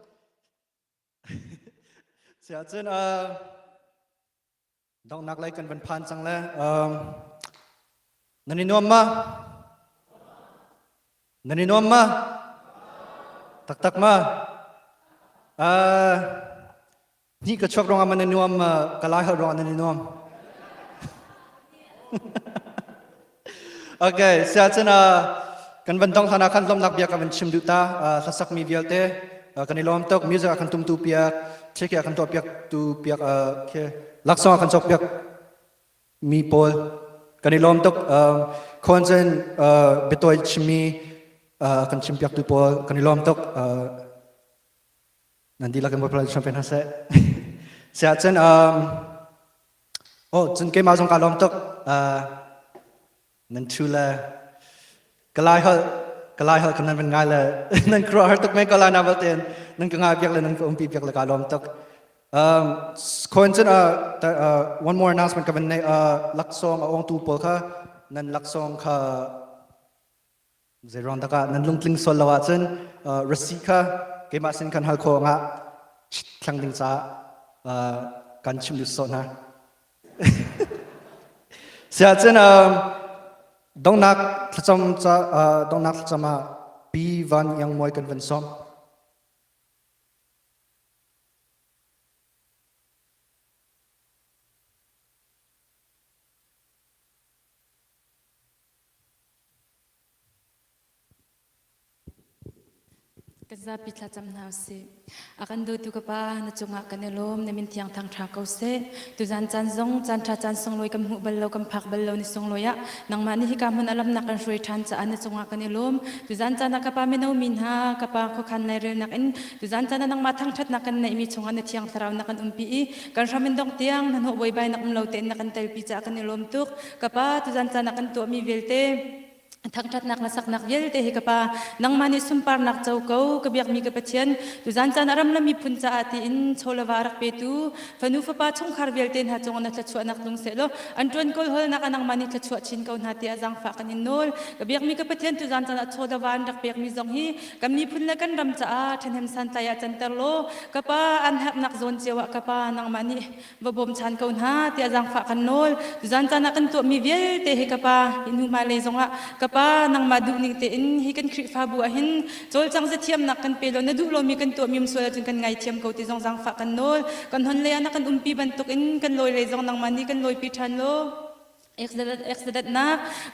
sia chen dong nak lai kan ban phan chang le nani nom ma tak tak ma ni ka chok rong ama nani nom kalai ha rong nani nom okay sia chen kan ban dong thana kan lom nak bia kan chim du ta sasak mi vialte kan ni lom tok music akan tum tu piak cheki akan to piak tu piak ke laksong akan sok piak mi pol kan ni lom tok konsen betoi chimi akan chim piak tu pol kan ni lom tok nanti lah kan berpelan sampai nase sia chen oh chen ke ma jong ka lom tok nan chula kalai hal kan nan ngai la nan kro har tok me kalai na balten nan ka ngai piak la nan ko umpi piak la ka lom tok coincident one more announcement ka ban nei laksong ong tu pol kha nan laksong kha zeron ta ka nan lungtling sol lawa chen rasi kha ke ma sin kan hal kho nga thlang ding cha kan chim lu so na sia chen dong nak sama pi van yang moi kan van som Kaza pitla jamna se akan do tu kapa na chunga kanelom na min tiang thang tha ko se tu jan chan zong chan tha chan song loi kam hu bal lo kam phak bal lo ni song loya nang mani hi kam han alam na kan roi than cha an chunga kanelom tu jan chan na kapa me no min ha kapa ko khan lai re nak in tu jan chan nang ma thang that na kan na imi chunga na tiang tharau na kan umpi i kan ramin dong tiang nan ho boi bai nak lo te na kan tel pi cha kanelom tuk kapa tu jan chan na kan to mi velte thang that nak nasak nak yel te hikapa nang mani sumpar nak chau kau kabiak mi kapathian tu jan chan aram lami puncha ati in cholawarak petu fanu fa pa chung khar vel ten ha chung na tla chuak nak lung se lo antron kol hol nak anang mani tla chuak chin kau na ti azang fa kan in nol kabiak mi kapathian tu jan chan cholawan rak pek mi zong hi kam mi phun la kan ram cha a then hem san taya chan tar lo kapa an hap nak zon chewa kapa nang mani bobom chan kau na ti azang fa kan nol tu jan chan kan tu mi vel te hikapa inu ma le zonga pa nang madu ning te in hi kan khri fa bu ahin chol chang se thiam nak kan pelo na du lo mi kan to mim so la kan ngai thiam ko ti jong jang fa kan nol kan hon le ana kan umpi ban tok in kan loi le jong nang mani kan loi pi than lo exadat na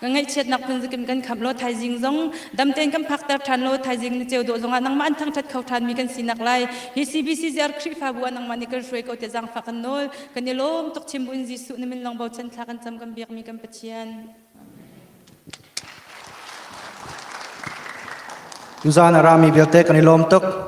ngai chet nak pun zikim kan kham lo thai jing jong dam ten kan phak tar than lo thai jing ni cheu do jong nang ma an thang that khau than mi kan sinak lai hi cbc jar khri fa bu nang mani kan roi ko te jang fa kan nol kan ni lom tok chim bun ji su ni min long bau chan thla kan cham kan biak mi kan pachian tu zan arami biate kan ilom tuk